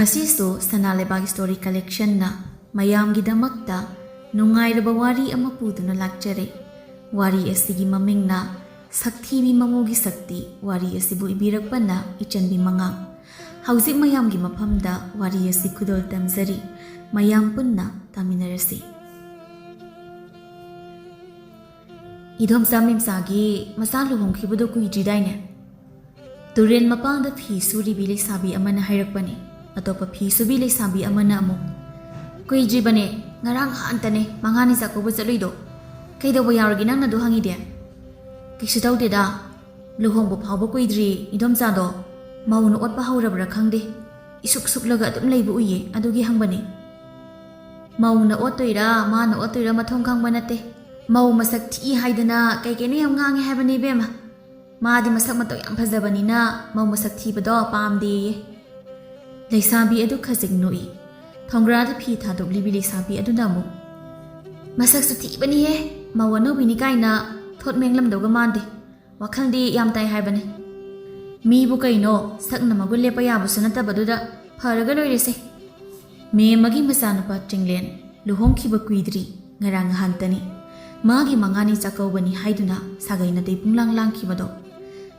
ꯉꯁꯤꯁꯨ ꯁꯅꯥꯂꯩꯕꯥꯛ ꯁ꯭ꯇꯣꯔꯤ ꯀꯂꯦꯛꯁꯟꯅ ꯃꯌꯥꯝꯒꯤꯗꯃꯛꯇ ꯅꯨꯡꯉꯥꯏꯔꯕ ꯋꯥꯔꯤ ꯑꯃ ꯄꯨꯗꯨꯅ ꯂꯥꯛꯆꯔꯦ꯫ ꯋꯥꯔꯤ ꯑꯁꯤꯒꯤ ꯃꯃꯤꯡꯅ ꯁꯛꯊꯤꯕꯤ ꯃꯃꯧꯒꯤ ꯁꯛꯇꯤ꯫ ꯋꯥꯔꯤ ꯑꯁꯤꯕꯨ ꯏꯕꯤꯔꯛꯄꯅ ꯏꯆꯟꯕꯤ ꯃꯉꯥꯡ꯫ ꯍꯧꯖꯤꯛ ꯃꯌꯥꯝꯒꯤ ꯃꯐꯝꯗ ꯋꯥꯔꯤ ꯑꯁꯤ ꯈꯨꯗꯣꯜ ꯇꯝꯖꯔꯤ꯫ ꯃꯌꯥꯝ ꯄꯨꯟꯅ ꯇꯥꯃꯤꯟꯅꯔꯁꯤ꯫ ꯏꯗꯣꯝꯆꯥ ꯃꯦꯝꯆꯥꯒꯤ ꯃꯆꯥ ꯂꯨꯍꯣꯡꯈꯤꯕꯗꯣ ꯀꯨꯏꯗ꯭ꯔꯤꯗꯥꯏꯅꯦ? ꯇꯨꯔꯦꯜ ꯃꯄꯥꯟꯗ ꯐꯤ ꯁꯨꯔꯤꯕꯤ ꯂꯩꯁꯥꯕꯤ ꯑꯃꯅ ꯍꯥꯏꯔꯛꯄꯅꯤ꯫ ꯑꯇꯣꯞꯄ ꯐꯤ ꯁꯨꯕꯤ ꯂꯩꯁꯥꯕꯤ ꯑꯃꯅ ꯑꯃꯨꯛ, ꯀꯨꯏꯗ꯭ꯔꯤꯕꯅꯦ, ꯉꯔꯥꯡ ꯍꯥꯟꯇꯅꯦ ꯃꯉꯥꯅꯤ ꯆꯥꯛꯀꯧꯕ ꯆꯠꯂꯨꯏꯗꯣ꯫ ꯀꯩꯗꯧꯕ ꯌꯥꯎꯔꯒꯦ ꯅꯪꯅ ꯑꯗꯨ ꯍꯪꯉꯤꯗꯦ? ꯀꯩꯁꯨ ꯇꯧꯗꯦꯗ, ꯂꯨꯍꯣꯡꯕ ꯐꯥꯎꯕ ꯀꯨꯏꯗ꯭ꯔꯤ ꯏꯗꯣꯝꯆꯥꯗꯣ ꯃꯧꯅ ꯑꯣꯠꯄ ꯍꯧꯔꯕ꯭ꯔꯥ ꯈꯪꯗꯦ, ꯏꯁꯨꯛ ꯁꯨꯛꯂꯒ ꯑꯗꯨꯝ ꯂꯩꯕ ꯎꯏꯌꯦ, ꯑꯗꯨꯒꯤ ꯍꯪꯕꯅꯦ꯫ ꯃꯧꯅ ꯑꯣꯠꯇꯣꯏꯔꯥ ꯃꯥꯅ ꯑꯣꯠꯇꯣꯏꯔꯥ ꯃꯊꯣꯡ ꯈꯪꯕ ꯅꯠꯇꯦ꯫ ꯃꯧ ꯃꯁꯛ ꯊꯤ ꯍꯥꯏꯗꯅ ꯀꯩꯀꯩꯅꯣ ꯌꯥꯝ ꯉꯥꯡꯉꯦ ꯍꯥꯏꯕꯅꯦ ꯏꯕꯦꯝꯃ꯫ ꯃꯥꯗꯤ ꯃꯁꯛ ꯃꯇꯧ ꯌꯥꯝ ꯐꯖꯕꯅꯤꯅ ꯃꯧ ꯃꯁꯛ ꯊꯤꯕꯗꯣ ꯄꯥꯝꯗꯦꯌꯦ꯫ ꯂꯩꯁꯥꯕꯤ ꯑꯗꯨ ꯈꯖꯤꯛ ꯅꯣꯛꯏ꯫ ꯊꯣꯡꯒ꯭ꯔꯥꯗ ꯐꯤ ꯊꯥꯗꯣꯛꯂꯤꯕꯤ ꯂꯩꯁꯥꯕꯤ ꯑꯗꯨꯅ ꯑꯃꯨꯛ, ꯃꯁꯛꯁꯨ ꯊꯤꯕꯅꯤꯍꯦ, ꯃꯧ ꯑꯅꯧꯕꯤꯅꯤ ꯀꯥꯏꯅ ꯊꯣꯠ ꯃꯦꯡꯂꯝꯗꯧꯒ ꯃꯥꯟꯗꯦ, ꯋꯥꯈꯜꯗꯤ ꯌꯥꯝ ꯇꯥꯏ ꯍꯥꯏꯕꯅꯦ꯫ ꯃꯤꯕꯨ ꯀꯩꯅꯣ ꯁꯛꯅ ꯃꯒꯨꯟ ꯂꯦꯞꯄ ꯌꯥꯕꯁꯨ ꯅꯠꯇꯕꯗꯨꯗ ꯐꯔꯒ ꯂꯣꯏꯔꯦꯁꯦ꯫ ꯃꯦꯝꯃꯒꯤ ꯃꯆꯥꯅꯨꯄꯥ ꯆꯤꯡꯂꯦꯟ ꯂꯨꯍꯣꯡꯈꯤꯕ ꯀꯨꯏꯗ꯭ꯔꯤ, ꯉꯔꯥꯡ ꯅꯍꯥꯟꯇꯅꯤ꯫ ꯃꯥꯒꯤ ꯃꯉꯥꯅꯤ ꯆꯥꯛꯀꯧꯕꯅꯤ ꯍꯥꯏꯗꯨꯅ ꯁꯥꯒꯩ ꯅꯥꯇꯩ ꯄꯨꯡꯂꯥꯡ ꯂꯥꯡꯈꯤꯕꯗꯣ꯫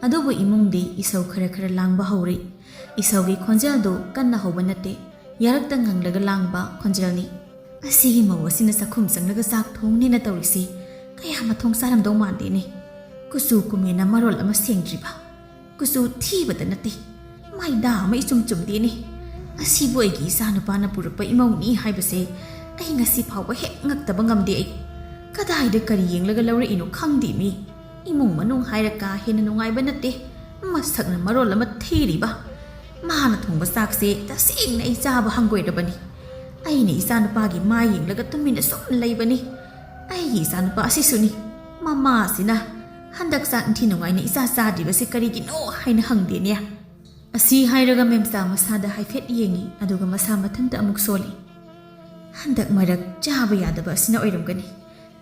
ꯑꯗꯨꯕꯨ ꯏꯃꯨꯡꯗꯤ ꯏꯁꯧ ꯈꯔ ꯂꯥꯡꯕ ꯍꯧꯔꯤ꯫ ꯏꯁꯧꯒꯤ ꯈꯣꯟꯖꯦꯜꯗꯨ ꯀꯟꯅ ꯍꯧꯕ ꯅꯠꯇꯦ, ꯌꯥꯔꯛꯇ ꯉꯪꯂꯒ ꯂꯥꯡꯕ ꯈꯣꯟꯖꯦꯜꯅꯤ꯫ ꯑꯁꯤꯒꯤ ꯃꯧ ꯑꯁꯤꯅ ꯆꯥꯛꯈꯨꯝ ꯆꯪꯂꯒ ꯆꯥꯛ ꯊꯣꯡꯅꯦꯅ ꯇꯧꯔꯤꯁꯤ ꯀꯌꯥ ꯃꯊꯣꯡ ꯆꯥꯔꯝꯗꯧ ꯃꯥꯟꯗꯦꯅꯦ꯫ ꯀꯨꯆꯨ ꯀꯨꯃꯦꯟꯅ ꯃꯔꯣꯜ ꯑꯃ ꯁꯦꯡꯗ꯭ꯔꯤꯕ, ꯀꯨꯆꯨ ꯊꯤꯕꯇ ꯅꯠꯇꯦ, ꯃꯥꯏꯗꯥ ꯑꯃ ꯏꯆꯨꯝ ꯆꯨꯝꯗꯦꯅꯦ꯫ ꯑꯁꯤꯕꯨ ꯑꯩꯒꯤ ꯏꯆꯥꯅꯨꯄꯥꯅ ꯄꯨꯔꯛꯄ ꯏꯃꯧꯅꯤ ꯍꯥꯏꯕꯁꯦ ꯑꯩ ꯉꯁꯤ ꯐꯥꯎꯕ ꯍꯦꯛ ꯉꯛꯇꯕ ꯉꯝꯗꯦ꯫ ꯑꯩ ꯀꯗꯥꯏꯗ ꯀꯔꯤ ꯌꯦꯡꯂꯒ ꯂꯧꯔꯛꯏꯅꯣ ꯈꯪꯗꯦ ꯃꯤ꯫ ꯏꯃꯨꯡ ꯃꯅꯨꯡ ꯍꯥꯏꯔ ꯀꯥ ꯍꯦꯟꯅ ꯅꯨꯡꯉꯥꯏꯕ ꯅꯠꯇꯦ, ꯃꯁꯛꯅ ꯃꯔꯣꯜ ꯑꯃ ꯊꯤꯔꯤꯕ꯫ ꯃꯥꯅ ꯊꯣꯡꯕ ꯆꯥꯛꯁꯦ ꯇꯁꯦꯡꯅ ꯑꯩ ꯆꯥꯕ ꯍꯪꯒꯣꯏꯔꯕꯅꯤ꯫ ꯑꯩꯅ ꯏꯆꯥꯅꯨꯄꯥꯒꯤ ꯃꯥ ꯌꯦꯡꯂꯒ ꯇꯨꯃꯤꯟꯅ ꯁꯨꯝ ꯂꯩꯕꯅꯤ꯫ ꯑꯩꯒꯤ ꯏꯆꯥꯅꯨꯄꯥ ꯑꯁꯤꯁꯨꯅꯤ, ꯃꯃꯥꯁꯤꯅ ꯍꯟꯗꯛ ꯆꯥꯛ ꯏꯟꯊꯤ ꯅꯨꯡꯉꯥꯏꯅ ꯏꯆꯥ ꯆꯥꯗ꯭ꯔꯤꯕꯁꯤ ꯀꯔꯤꯒꯤꯅꯣ ꯍꯥꯏꯅ ꯍꯪꯗꯦꯅꯦ꯫ ꯑꯁꯤ ꯍꯥꯏꯔꯒ ꯃꯦꯝꯆꯥ ꯃꯁꯥꯗ ꯍꯥꯏꯐꯦꯠ ꯌꯦꯡꯉꯤ, ꯑꯗꯨꯒ ꯃꯁꯥ ꯃꯊꯟꯇ ꯑꯃꯨꯛ ꯁꯣꯜꯂꯤ꯫ ꯍꯟꯗꯛ ꯃꯔꯛ ꯆꯥꯕ ꯌꯥꯗꯕ ꯑꯁꯤꯅ ꯑꯣꯏꯔꯝꯒꯅꯤ꯫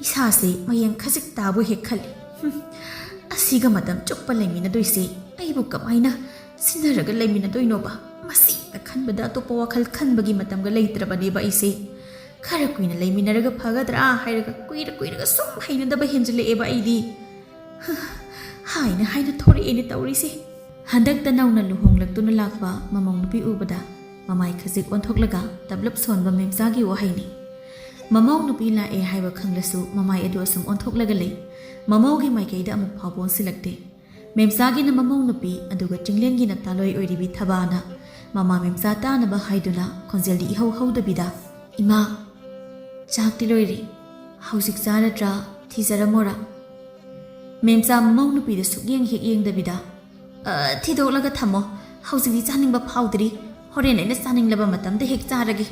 ꯏꯁꯥꯁꯦ ꯃꯌꯦꯡ ꯈꯖꯤꯛ ꯇꯥꯕꯨ ꯍꯦꯛ ꯈꯜꯂꯤ꯫ ꯑꯁꯤꯒ ꯃꯇꯝ ꯆꯨꯞꯄ ꯂꯩꯃꯤꯟꯅꯗꯣꯏꯁꯦ ꯑꯩꯕꯨ ꯀꯃꯥꯏꯅ ꯁꯤꯟꯅꯔꯒ ꯂꯩꯃꯤꯟꯅꯗꯣꯏꯅꯣꯕ? ꯃꯁꯤꯗ ꯈꯟꯕꯗ ꯑꯇꯣꯞꯄ ꯋꯥꯈꯜ ꯈꯟꯕꯒꯤ ꯃꯇꯝꯒ ꯂꯩꯇ꯭ꯔꯕꯅꯦꯕ ꯑꯩꯁꯦ꯫ ꯈꯔ ꯀꯨꯏꯅ ꯂꯩꯃꯤꯟꯅꯔꯒ ꯐꯒꯗ꯭ꯔꯥ ꯍꯥꯏꯔꯒ ꯀꯨꯏꯔꯒ ꯁꯨꯝ ꯍꯩꯅꯗꯕ ꯍꯦꯟꯖꯤꯜꯂꯛꯑꯦꯕ ꯑꯩꯗꯤ꯫ ꯍꯥꯏꯅ ꯊꯣꯔꯛꯑꯦꯅꯦ ꯇꯧꯔꯤꯁꯦ꯫ ꯍꯟꯗꯛꯇ ꯅꯧꯅ ꯂꯨꯍꯣꯡꯂꯛꯇꯨꯅ ꯂꯥꯛꯄ ꯃꯃꯧ ꯅꯨꯄꯤ ꯎꯕꯗ ꯃꯃꯥꯏ ꯈꯖꯤꯛ ꯑꯣꯟꯊꯣꯛꯂꯒ ꯇꯞꯂꯞ ꯁꯣꯟꯕ ꯃꯦꯝꯆꯥꯒꯤ ꯋꯥꯍꯩꯅꯤ꯫ ꯃꯃꯧ ꯅꯨꯄꯤ ꯂꯥꯛꯑꯦ ꯍꯥꯏꯕ ꯈꯪꯂꯁꯨ ꯃꯃꯥꯏ ꯑꯗꯨ ꯑꯁꯨꯝ ꯑꯣꯟꯊꯣꯛꯂꯒ ꯂꯩ꯫ ꯃꯃꯧꯒꯤ ꯃꯥꯏꯀꯩꯗ ꯑꯃꯨꯛ ꯐꯥꯎꯕ ꯑꯣꯟꯁꯤꯜꯂꯛꯇꯦ꯫ ꯃꯦꯝꯆꯥꯒꯤꯅ ꯃꯃꯧ ꯅꯨꯄꯤ, ꯑꯗꯨꯒ ꯆꯤꯡꯂꯦꯟꯒꯤꯅ ꯇꯥꯂꯣꯏ ꯑꯣꯏꯔꯤꯕꯤ ꯊꯕꯥꯅ ꯃꯃꯥ ꯃꯦꯝꯆꯥ ꯇꯥꯅꯕ ꯍꯥꯏꯗꯨꯅ ꯈꯣꯟꯖꯦꯜꯗꯤ ꯏꯍꯧ ꯍꯧꯗꯕꯤꯗ, ꯏꯃꯥ, ꯆꯥꯛꯇꯤ ꯂꯣꯏꯔꯤ, ꯍꯧꯖꯤꯛ ꯆꯥꯔꯗ꯭ꯔꯥ ꯊꯤꯖꯔꯝꯃꯣꯔꯥ? ꯃꯦꯝꯆꯥ ꯃꯃꯧ ꯅꯨꯄꯤꯗ ꯁꯨꯛꯌꯦꯡ ꯍꯦꯛ ꯌꯦꯡꯗꯕꯤꯗ, ꯊꯤꯗꯣꯛꯂꯒ ꯊꯝꯃꯣ, ꯍꯧꯖꯤꯛꯇꯤ ꯆꯥꯅꯤꯡꯕ ꯐꯥꯎꯗ꯭ꯔꯤ, ꯍꯣꯔꯦꯟ ꯑꯩꯅ ꯆꯥꯅꯤꯡꯂꯕ ꯃꯇꯝꯗ ꯍꯦꯛ ꯆꯥꯔꯒꯦ꯫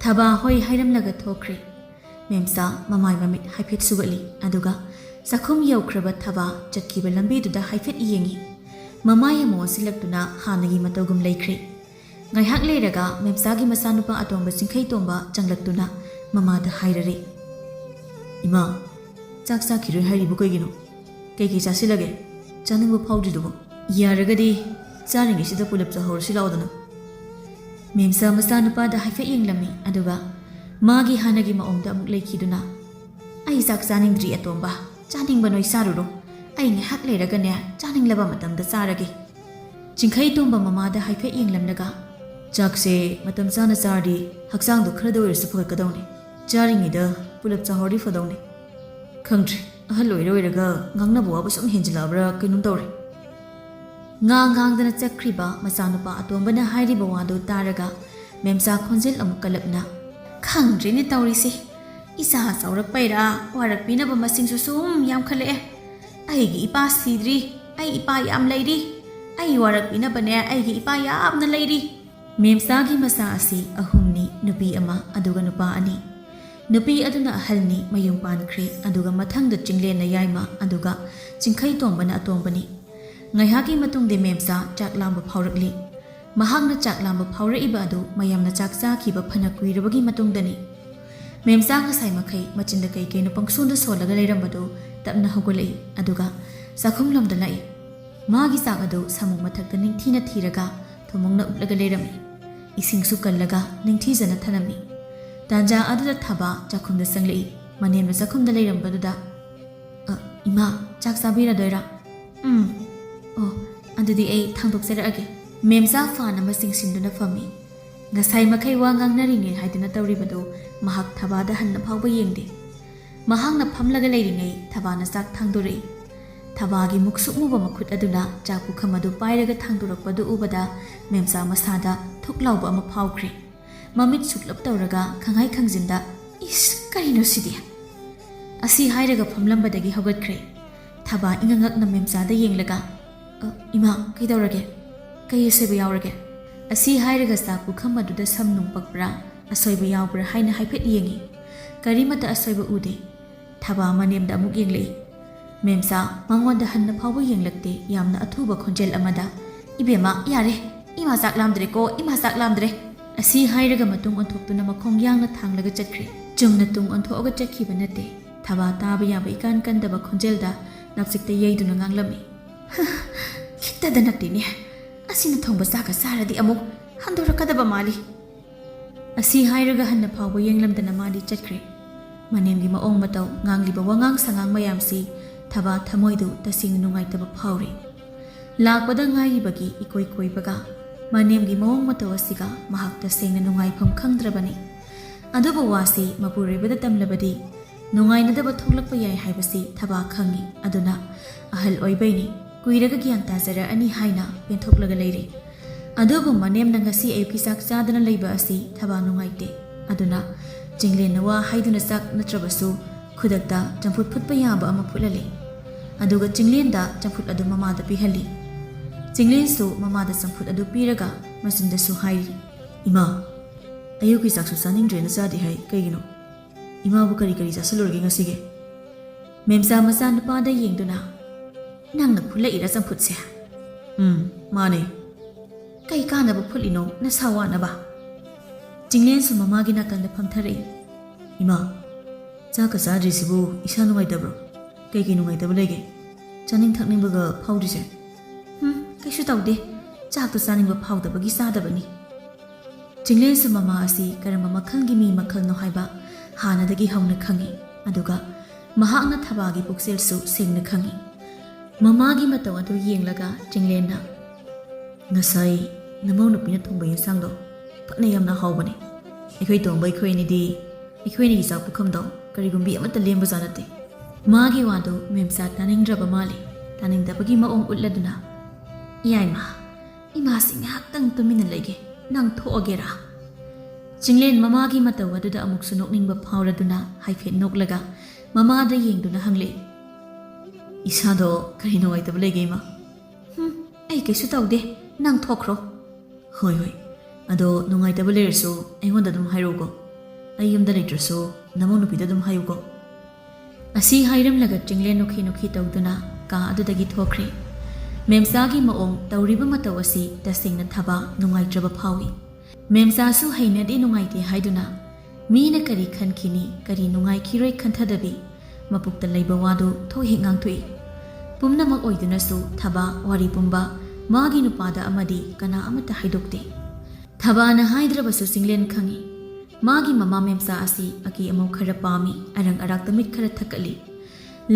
ꯊꯕꯥ ꯍꯣꯏ ꯍꯥꯏꯔꯝꯂꯒ ꯊꯣꯛꯈ꯭ꯔꯦ꯫ ꯃꯦꯝꯆꯥ ꯃꯃꯥꯏ ꯃꯃꯤꯠ ꯍꯥꯏꯐꯦꯠ ꯁꯨꯒꯠꯂꯤ, ꯑꯗꯨꯒ ꯆꯥꯛꯈꯨꯝ ꯌꯧꯈ꯭ꯔꯕ ꯊꯕꯥ ꯆꯠꯈꯤꯕ ꯂꯝꯕꯤꯗꯨꯗ ꯍꯥꯏꯐꯦꯠ ꯌꯦꯡꯉꯤ꯫ ꯃꯃꯥꯏ ꯑꯃꯨꯛ ꯑꯣꯟꯁꯤꯜꯂꯛꯇꯨꯅ ꯍꯥꯟꯅꯒꯤ ꯃꯇꯧꯒꯨꯝ ꯂꯩꯈ꯭ꯔꯦ꯫ ꯉꯥꯏꯍꯥꯛ ꯂꯩꯔꯒ ꯃꯦꯝꯆꯥꯒꯤ ꯃꯆꯥꯅꯨꯄꯥ ꯑꯇꯣꯝꯕ ꯆꯤꯡꯈꯩꯇꯣꯡꯕ ꯆꯪꯂꯛꯇꯨꯅ ꯃꯃꯥꯗ ꯍꯥꯏꯔꯔꯦ, ꯏꯃꯥ, ꯆꯥꯛ ꯆꯥꯈꯤꯔꯣꯏ ꯍꯥꯏꯔꯤꯕꯨ ꯀꯩꯒꯤꯅꯣ? ꯀꯩꯀꯩ ꯆꯥꯁꯤꯜꯂꯒꯦ? ꯆꯥꯅꯤꯡꯕ ꯐꯥꯎꯗ꯭ꯔꯤꯗꯨꯕꯣ? ꯌꯥꯔꯒꯗꯤ ꯆꯥꯔꯤꯉꯩꯁꯤꯗ ꯄꯨꯂꯞ ꯆꯥꯍꯧꯔꯁꯤ ꯂꯥꯎꯗꯅ꯫ ꯃꯦꯝꯆꯥ ꯃꯆꯥꯅꯨꯄꯥꯗ ꯍꯥꯏꯐꯦꯠ ꯌꯦꯡꯂꯝꯃꯤ, ꯑꯗꯨꯒ ꯃꯥꯒꯤ ꯍꯥꯟꯅꯒꯤ ꯃꯑꯣꯡꯗ ꯑꯃꯨꯛ ꯂꯩꯈꯤꯗꯨꯅ, ꯑꯩ ꯆꯥꯛ ꯆꯥꯅꯤꯡꯗ꯭ꯔꯤ ꯑꯇꯣꯝꯕ, ꯆꯥꯅꯤꯡꯕ ꯅꯣꯏ ꯆꯥꯔꯨꯔꯣ, ꯑꯩ ꯉꯥꯏꯍꯥꯛ ꯂꯩꯔꯒꯅꯦ ꯆꯥꯅꯤꯡꯂꯕ ꯃꯇꯝꯗ ꯆꯥꯔꯒꯦ꯫ ꯆꯤꯡꯈꯩꯇꯣꯡꯕ ꯃꯃꯥꯗ ꯍꯥꯏꯐꯦꯠ ꯌꯦꯡꯂꯝꯂꯒ, ꯆꯥꯛꯁꯦ ꯃꯇꯝ ꯆꯥꯅ ꯆꯥꯔꯗꯤ ꯍꯛꯆꯥꯡꯗꯣ ꯈꯔꯗ ꯑꯣꯏꯔꯁꯨ ꯐꯒꯠꯀꯗꯧꯅꯤ, ꯆꯥꯔꯤꯉꯩꯗ ꯄꯨꯂꯞ ꯆꯥꯍꯧꯔꯗꯤ ꯐꯗꯧꯅꯤ꯫ ꯈꯪꯗ꯭ꯔꯦ, ꯑꯍꯜ ꯑꯣꯏꯔꯒ ꯉꯥꯡꯅꯕ ꯋꯥꯕ ꯁꯨꯝ ꯍꯦꯟꯖꯤꯜꯂꯛꯑꯕ꯭ꯔꯥ ꯀꯩꯅꯣꯝ ꯇꯧꯔꯦ꯫ ꯉꯥꯡꯗꯅ ꯆꯠꯈ꯭ꯔꯤꯕ ꯃꯆꯥꯅꯨꯄꯥ ꯑꯇꯣꯝꯕꯅ ꯍꯥꯏꯔꯤꯕ ꯋꯥꯗꯨ ꯇꯥꯔꯒ ꯃꯦꯝꯆꯥ ꯈꯣꯟꯖꯦꯜ ꯑꯃꯨꯛ ꯀꯜꯂꯞꯅ, ꯈꯪꯗ꯭ꯔꯦꯅꯦ ꯇꯧꯔꯤꯁꯦ, ꯏꯆꯥ ꯆꯥꯎꯔꯛꯄꯩꯔꯥ ꯋꯥꯔꯛꯄꯤꯅꯕ ꯃꯁꯤꯡꯁꯨ ꯁꯨꯝ ꯌꯥꯝꯈꯠꯂꯛꯑꯦ꯫ ꯑꯩꯒꯤ ꯏꯄꯥ ꯁꯤꯗ꯭ꯔꯤ, ꯑꯩ ꯏꯄꯥ ꯌꯥꯝ ꯂꯩꯔꯤ, ꯑꯩ ꯋꯥꯔꯛꯄꯤꯅꯕꯅꯦ ꯑꯩꯒꯤ ꯏꯄꯥ ꯌꯥꯝꯅ ꯂꯩꯔꯤ꯫ ꯃꯦꯝꯆꯥꯒꯤ ꯃꯆꯥ ꯑꯁꯤ ꯑꯍꯨꯝꯅꯤ, ꯅꯨꯄꯤ ꯑꯃ ꯑꯗꯨꯒ ꯅꯨꯄꯥ ꯑꯅꯤ꯫ ꯅꯨꯄꯤ ꯑꯗꯨꯅ ꯑꯍꯜꯅꯤ, ꯃꯌꯨꯝ ꯄꯥꯟꯈ꯭ꯔꯦ, ꯑꯗꯨꯒ ꯃꯊꯪꯗ ꯆꯤꯡꯂꯦꯟꯅ ꯌꯥꯏꯃ, ꯑꯗꯨꯒ ꯆꯤꯡꯈꯩꯇꯣꯡꯕꯅ ꯑꯇꯣꯝꯕꯅꯤ꯫ ꯉꯥꯏꯍꯥꯛꯀꯤ ꯃꯇꯨꯡꯗ ꯃꯦꯝꯆꯥ ꯆꯥꯛ ꯂꯥꯝꯕ ꯐꯥꯎꯔꯛꯂꯤ꯫ ꯃꯍꯥꯛꯅ ꯆꯥꯛ ꯂꯥꯝꯕ ꯐꯥꯎꯔꯛꯏꯕ ꯑꯗꯨ ꯃꯌꯥꯝꯅ ꯆꯥꯛ ꯆꯥꯈꯤꯕ ꯐꯅ ꯀꯨꯏꯔꯕꯒꯤ ꯃꯇꯨꯡꯗꯅꯤ꯫ ꯃꯦꯝꯆꯥ ꯉꯁꯥꯏ ꯃꯈꯩ ꯃꯆꯤꯟꯗ ꯀꯩꯅꯣ ꯄꯪꯁꯣꯟꯗ ꯁꯣꯜꯂꯒ ꯂꯩꯔꯝꯕꯗꯨ ꯇꯞꯅ ꯍꯧꯒꯠꯂꯛꯏ, ꯑꯗꯨꯒ ꯆꯥꯛꯈꯨꯝꯂꯣꯝꯗ ꯂꯥꯛꯏ꯫ ꯃꯥꯒꯤ ꯆꯥꯛ ꯑꯗꯨ ꯁꯥꯃꯨ ꯃꯊꯛꯇ ꯅꯤꯡꯊꯤꯅ ꯊꯤꯔꯒ ꯊꯨꯃꯣꯡꯅ ꯎꯞꯂꯒ ꯂꯩꯔꯝꯃꯤ꯫ ꯏꯁꯤꯡꯁꯨ ꯀꯜꯂꯒ ꯅꯤꯡꯊꯤꯖꯅ ꯊꯅꯝꯃꯤ꯫ ꯇꯥꯟꯖꯥ ꯑꯗꯨꯗ ꯊꯕꯥ ꯆꯥꯛꯈꯨꯝꯗ ꯆꯪꯂꯛꯏ꯫ ꯃꯅꯦꯝꯅ ꯆꯥꯛꯈꯨꯝꯗ ꯂꯩꯔꯝꯕꯗꯨꯗ ꯏꯃꯥ ꯆꯥꯛ ꯆꯥꯕꯤꯔꯗꯣꯏꯔꯥ? ꯑꯣ ꯑꯗꯨꯗꯤ ꯑꯩ ꯊꯥꯡꯗꯣꯛꯆꯔꯛꯑꯒꯦ꯫ ꯃꯦꯝꯆꯥ ꯐꯥꯟ ꯑꯃ ꯆꯤꯡꯁꯤꯟꯗꯨꯅ ꯐꯝꯃꯤ꯫ ꯉꯁꯥꯏ ꯃꯈꯩ ꯋꯥ ꯉꯥꯡꯅꯔꯤꯉꯩ ꯍꯥꯏꯗꯨꯅ ꯇꯧꯔꯤꯕꯗꯨ ꯃꯍꯥꯛ ꯊꯕꯥꯗ ꯍꯟꯅ ꯐꯥꯎꯕ ꯌꯦꯡꯗꯦ꯫ ꯃꯍꯥꯛꯅ ꯐꯝꯂꯒ ꯂꯩꯔꯤꯉꯩ ꯊꯕꯥꯅ ꯆꯥꯛ ꯊꯥꯡꯗꯣꯔꯛꯏ꯫ ꯊꯕꯥꯒꯤ ꯃꯨꯛꯁꯨꯛ ꯃꯨꯕ ꯃꯈꯨꯠ ꯑꯗꯨꯅ ꯆꯥꯛ ꯄꯨꯈꯝ ꯑꯗꯨ ꯄꯥꯏꯔꯒ ꯊꯥꯡꯗꯣꯔꯛꯄꯗꯨ ꯎꯕꯗ ꯃꯦꯝꯆꯥ ꯃꯁꯥꯗ ꯊꯨꯛ ꯂꯥꯎꯕ ꯑꯃ ꯐꯥꯎꯈ꯭ꯔꯦ꯫ ꯃꯃꯤꯠ ꯁꯨꯛꯂꯞ ꯇꯧꯔꯒ ꯈꯪꯍꯥꯏ ꯈꯪꯖꯤꯟꯗ "ꯏꯁ ꯀꯔꯤꯅꯣ ꯁꯤꯗꯤ?" ꯑꯁꯤ ꯍꯥꯏꯔꯒ ꯐꯝꯂꯝꯕꯗꯒꯤ ꯍꯧꯒꯠꯈ꯭ꯔꯦ꯫ ꯊꯕꯥ ꯏꯉꯛꯉꯛꯅ ꯃꯦꯝꯆꯥꯗ ꯌꯦꯡꯂꯒ "ꯏꯃꯥ ꯀꯩꯗꯧꯔꯒꯦ? ꯀꯩ ꯑꯁꯣꯏꯕ ꯌꯥꯎꯔꯒꯦ?" ꯑꯁꯤ ꯍꯥꯏꯔꯒ ꯆꯥꯛ ꯄꯨꯈꯝ ꯑꯗꯨꯗ ꯁꯝ ꯅꯨꯡ ꯄꯛꯄ꯭ꯔꯥ ꯑꯁꯣꯏꯕ ꯌꯥꯎꯕ꯭ꯔꯥ ꯍꯥꯏꯅ ꯍꯥꯏꯐꯦꯠ ꯌꯦꯡꯉꯤ꯫ ꯀꯔꯤꯃꯠꯇ ꯑꯁꯣꯏꯕ ꯎꯗꯦ꯫ ꯊꯕꯥ ꯃꯅꯦꯝꯗ ꯑꯃꯨꯛ ꯌꯦꯡꯂꯛꯏ꯫ ꯃꯦꯝꯆꯥ ꯃꯉꯣꯟꯗ ꯍꯟꯅ ꯐꯥꯎꯕ ꯌꯦꯡꯂꯛꯇꯦ ꯌꯥꯝꯅ ꯑꯊꯨꯕ ꯈꯣꯟꯖꯦꯜ ꯑꯃꯗ "ꯏꯕꯦꯝꯃ ꯌꯥꯔꯦ, ꯏꯃꯥ ꯆꯥꯛ ꯂꯥꯝꯗ꯭ꯔꯦꯀꯣ, ꯏꯃꯥ ꯆꯥꯛ ꯂꯥꯝꯗ꯭ꯔꯦ." ꯑꯁꯤ ꯍꯥꯏꯔꯒ ꯃꯇꯨꯡ ꯑꯣꯟꯊꯣꯛꯇꯨꯅ ꯃꯈꯣꯡ ꯌꯥꯡꯅ ꯊꯥꯡꯂꯒ ꯆꯠꯈ꯭ꯔꯦ꯫ ꯆꯨꯝꯅ ꯇꯨꯡ ꯑꯣꯟꯊꯣꯛꯑꯒ ꯆꯠꯈꯤꯕ ꯅꯠꯇꯦ꯫ ꯊꯕꯥ ꯇꯥꯕ ꯌꯥꯕ ꯏꯀꯥꯟ ꯀꯟꯗꯕ ꯈꯣꯟꯖꯦꯜꯗ ꯅꯥꯞꯆꯤꯛꯇ ꯌꯩꯗꯨꯅ ꯉꯥꯡꯂꯝꯃꯤ꯫ "ꯈꯤꯇꯗ ꯅꯠꯇꯦꯅꯦ, ꯑꯁꯤꯅ ꯊꯣꯡꯕ ꯆꯥꯛꯀ ꯆꯥꯔꯗꯤ ꯑꯃꯨꯛ ꯍꯟꯗꯣꯔꯛꯀꯗꯕ ꯃꯥꯜꯂꯤ." ꯑꯁꯤ ꯍꯥꯏꯔꯒ ꯍꯟꯅ ꯐꯥꯎꯕ ꯌꯦꯡꯂꯝꯗꯅ ꯃꯥꯗꯤ ꯆꯠꯈ꯭ꯔꯦ꯫ ꯃꯅꯦꯝꯒꯤ ꯃꯑꯣꯡ ꯃꯇꯧ ꯉꯥꯡꯂꯤꯕ ꯋꯥꯉꯥꯡ ꯁꯉꯥꯡ ꯃꯌꯥꯝꯁꯤ ꯊꯕꯥ ꯊꯃꯣꯏꯗꯨ ꯇꯁꯦꯡꯅ ꯅꯨꯡꯉꯥꯏꯇꯕ ꯐꯥꯎꯔꯤ꯫ ꯂꯥꯛꯄꯗ ꯉꯥꯏꯔꯤꯕꯒꯤ ꯏꯀꯣꯏ ꯀꯣꯏꯕꯒ ꯃꯅꯦꯝꯒꯤ ꯃꯑꯣꯡ ꯃꯇꯧ ꯑꯁꯤꯒ ꯃꯍꯥꯛ ꯇꯁꯦꯡꯅ ꯅꯨꯡꯉꯥꯏꯐꯝ ꯈꯪꯗ꯭ꯔꯕꯅꯤ꯫ ꯑꯗꯨꯕꯨ ꯋꯥꯁꯤ ꯃꯄꯨꯔꯣꯏꯕꯗ ꯇꯝꯂꯕꯗꯤ ꯅꯨꯡꯉꯥꯏꯅꯗꯕ ꯊꯣꯛꯂꯛꯄ ꯌꯥꯏ ꯍꯥꯏꯕꯁꯤ ꯊꯕꯥ ꯈꯪꯉꯤ꯫ ꯑꯗꯨꯅ ꯑꯍꯜ ꯑꯣꯏꯕꯩꯅꯤ, ꯀꯨꯏꯔꯒ ꯒ꯭ꯌꯥꯟ ꯇꯥꯖꯔꯛꯑꯅꯤ ꯍꯥꯏꯅ ꯄꯦꯟꯊꯣꯛꯂꯒ ꯂꯩꯔꯤ꯫ ꯑꯗꯨꯕꯨ ꯃꯅꯦꯝꯅ ꯉꯁꯤ ꯑꯌꯨꯛꯀꯤ ꯆꯥꯛ ꯆꯥꯗꯅ ꯂꯩꯕ ꯑꯁꯤ ꯊꯕꯥ ꯅꯨꯡꯉꯥꯏꯇꯦ꯫ ꯑꯗꯨꯅ ꯆꯤꯡꯂꯦꯟꯅ ꯋꯥ ꯍꯥꯏꯗꯨꯅ ꯆꯥꯛ ꯅꯠꯇ꯭ꯔꯕꯁꯨ ꯈꯨꯗꯛꯇ ꯆꯝꯐꯨꯠ ꯐꯨꯠꯄ ꯌꯥꯕ ꯑꯃ ꯐꯨꯠꯍꯜꯂꯤ꯫ ꯑꯗꯨꯒ ꯆꯤꯡꯂꯦꯟꯗ ꯆꯝꯐꯨꯠ ꯑꯗꯨ ꯃꯃꯥꯗ ꯄꯤꯍꯜꯂꯤ꯫ ꯆꯤꯡꯂꯦꯟꯁꯨ ꯃꯃꯥꯗ ꯆꯝꯐꯨꯠ ꯑꯗꯨ ꯄꯤꯔꯒ ꯃꯆꯤꯟꯗꯁꯨ ꯍꯥꯏꯔꯤ, "ꯏꯃꯥ, ꯑꯌꯨꯛꯀꯤ ꯆꯥꯛꯁꯨ ꯆꯥꯅꯤꯡꯗ꯭ꯔꯦꯅ ꯆꯥꯗꯦ ꯍꯥꯏ, ꯀꯩꯒꯤꯅꯣ? ꯏꯃꯥꯕꯨ ꯀꯔꯤ ꯀꯔꯤ ꯆꯥꯁꯤꯜꯂꯨꯔꯒꯦ ꯉꯁꯤꯒꯤ?" ꯃꯦꯝꯆꯥ ꯃꯆꯥ ꯅꯨꯄꯥꯗ ꯌꯦꯡꯗꯨꯅ "ꯅꯪꯅ ꯐꯨꯠꯂꯛꯏꯔꯥ ꯆꯝꯐꯨꯠꯁꯦ?" "ꯃꯥꯅꯦ." "ꯀꯩ ꯀꯥꯟꯅꯕ ꯐꯨꯠꯂꯤꯅꯣ ꯅꯁꯥ ꯋꯥꯅꯕ?" ꯆꯤꯡꯂꯦꯟꯁꯨ ꯃꯃꯥꯒꯤ ꯅꯥꯀꯟꯗ ꯐꯝꯊꯔꯛꯏ꯫ "ꯏꯃꯥ, ꯆꯥꯛꯀ ꯆꯥꯗ꯭ꯔꯤꯁꯤꯕꯨ ꯏꯁꯥ ꯅꯨꯡꯉꯥꯏꯇꯕ꯭ꯔꯣ? ꯀꯩ ꯅꯨꯡꯉꯥꯏꯇꯕ ꯂꯩꯒꯦ? ꯆꯥꯅꯤꯡ ꯊꯛꯅꯤꯡꯕꯒ ꯐꯥꯎꯗ꯭ꯔꯤꯁꯦ?" "ꯀꯩꯁꯨ ꯇꯧꯗꯦ, ꯆꯥꯛꯇꯣ ꯆꯥꯅꯤꯡꯕ ꯐꯥꯎꯗꯕꯒꯤ ꯆꯥꯗꯕꯅꯤ." ꯆꯤꯡꯂꯦꯟꯁꯨ ꯃꯃꯥ ꯑꯁꯤ ꯀꯔꯝꯕ ꯃꯈꯜꯒꯤ ꯃꯤ ꯃꯈꯜꯅꯣ ꯍꯥꯏꯕ ꯍꯥꯟꯅꯗꯒꯤ ꯍꯧꯅ ꯈꯪꯉꯤ꯫ ꯑꯗꯨꯒ ꯃꯍꯥꯛꯅ ꯊꯕꯥꯒꯤ ꯄꯨꯛꯆꯦꯜꯁꯨ ꯁꯦꯡꯅ ꯈꯪꯉꯤ꯫ ꯃꯃꯥꯒꯤ ꯃꯇꯧ ꯑꯗꯨ ꯌꯦꯡꯂꯒ ꯆꯤꯡꯂꯦꯟꯅ "ꯉꯁꯥꯏ ꯅꯃꯧ ꯅꯨꯄꯤꯅ ꯊꯣꯡꯕ ꯌꯦꯟꯁꯥꯡꯗꯣ ꯐꯠꯅ ꯌꯥꯝꯅ ꯍꯥꯎꯕꯅꯤ꯫ ꯑꯩꯈꯣꯏ ꯇꯣꯡꯕ ꯑꯩꯈꯣꯏꯅꯤꯒꯤ ꯆꯥꯛ ꯄꯨꯈꯝꯗꯣ ꯀꯔꯤꯒꯨꯝꯕꯤ ꯑꯃꯠꯇ ꯂꯦꯝꯕꯖꯥꯠ ꯅꯠꯇꯦ." ꯃꯥꯒꯤ ꯋꯥꯗꯨ ꯃꯦꯝꯆꯥ ꯇꯥꯅꯤꯡꯗ꯭ꯔꯕ ꯃꯥꯜꯂꯤ꯫ ꯇꯥꯅꯤꯡꯗꯕꯒꯤ ꯃꯑꯣꯡ ꯎꯠꯂꯗꯨꯅ "ꯏꯌꯥꯏꯃ, ꯏꯃꯥꯁꯤ ꯉꯥꯏꯍꯥꯛꯇꯪ ꯇꯨꯃꯤꯟꯅ ꯂꯩꯒꯦ, ꯅꯪ ꯊꯣꯛꯑꯒꯦꯔꯥ?" ꯆꯤꯡꯂꯦꯟ ꯃꯃꯥꯒꯤ ꯃꯇꯧ ꯑꯗꯨꯗ ꯑꯃꯨꯛꯁꯨ ꯅꯣꯛꯅꯤꯡꯕ ꯐꯥꯎꯔꯗꯨꯅ ꯍꯥꯏꯐꯦꯠ ꯅꯣꯛꯂꯒ ꯃꯃꯥꯗ ꯌꯦꯡꯗꯨꯅ ꯍꯪꯂꯛꯏ, "ꯏꯁꯥꯗꯣ ꯀꯔꯤ ꯅꯨꯡꯉꯥꯏꯇꯕ ꯂꯩꯒꯦ ꯏꯃꯥ?" "ꯑꯩ ꯀꯩꯁꯨ ꯇꯧꯗꯦ, ꯅꯪ ꯊꯣꯛꯈ꯭ꯔꯣ." "ꯍꯣꯏ, ꯑꯗꯣ ꯅꯨꯡꯉꯥꯏꯇꯕ ꯂꯩꯔꯁꯨ ꯑꯩꯉꯣꯟꯗ ꯑꯗꯨꯝ ꯍꯥꯏꯔꯛꯎꯀꯣ. ꯑꯩ ꯌꯨꯝꯗ ꯂꯩꯇ꯭ꯔꯁꯨ ꯅꯃꯧ ꯅꯨꯄꯤꯗ ꯑꯗꯨꯝ ꯍꯥꯏꯌꯨꯀꯣ." ꯑꯁꯤ ꯍꯥꯏꯔꯝꯂꯒ ꯆꯤꯡꯂꯦꯟ ꯅꯣꯛꯈꯤ ꯇꯧꯗꯨꯅ ꯀꯥ ꯑꯗꯨꯗꯒꯤ ꯊꯣꯛꯈ꯭ꯔꯦ꯫ ꯃꯦꯝꯆꯥꯒꯤ ꯃꯑꯣꯡ ꯇꯧꯔꯤꯕ ꯃꯇꯧ ꯑꯁꯤ ꯇꯁꯦꯡꯅ ꯊꯕꯥ ꯅꯨꯡꯉꯥꯏꯇ꯭ꯔꯕ ꯐꯥꯎꯏ꯫ ꯃꯦꯝꯆꯥꯁꯨ ꯍꯩꯅꯗꯦ ꯅꯨꯡꯉꯥꯏꯇꯦ ꯍꯥꯏꯗꯨꯅ ꯃꯤꯅ ꯀꯔꯤ ꯈꯟꯈꯤꯅꯤ, ꯀꯔꯤ ꯅꯨꯡꯉꯥꯏꯈꯤꯔꯣꯏ ꯈꯟꯊꯗꯕꯤ ꯃꯄꯨꯛꯇ ꯂꯩꯕ ꯋꯥꯗꯨ ꯊꯣꯛꯍꯦꯛ ꯉꯥꯡꯊꯣꯛꯏ꯫ ꯄꯨꯝꯅꯃꯛ ꯑꯣꯏꯗꯨꯅꯁꯨ ꯊꯕꯥ ꯋꯥꯔꯤ ꯄꯨꯝꯕ ꯃꯥꯒꯤ ꯅꯨꯄꯥꯗ ꯑꯃꯗꯤ ꯀꯅꯥ ꯑꯃꯠꯇ ꯍꯥꯏꯗꯣꯛꯇꯦ꯫ ꯊꯕꯥꯅ ꯍꯥꯏꯗ꯭ꯔꯕꯁꯨ ꯆꯤꯡꯂꯦꯟ ꯈꯪꯉꯤ꯫ ꯃꯥꯒꯤ ꯃꯃꯥ ꯃꯦꯝꯆꯥ ꯑꯁꯤ ꯑꯀꯤ ꯑꯃꯧ ꯈꯔ ꯄꯥꯝꯃꯤ, ꯑꯔꯪ ꯑꯔꯥꯛꯇ ꯃꯤꯠ ꯈꯔ ꯊꯛꯀꯠꯂꯤ꯫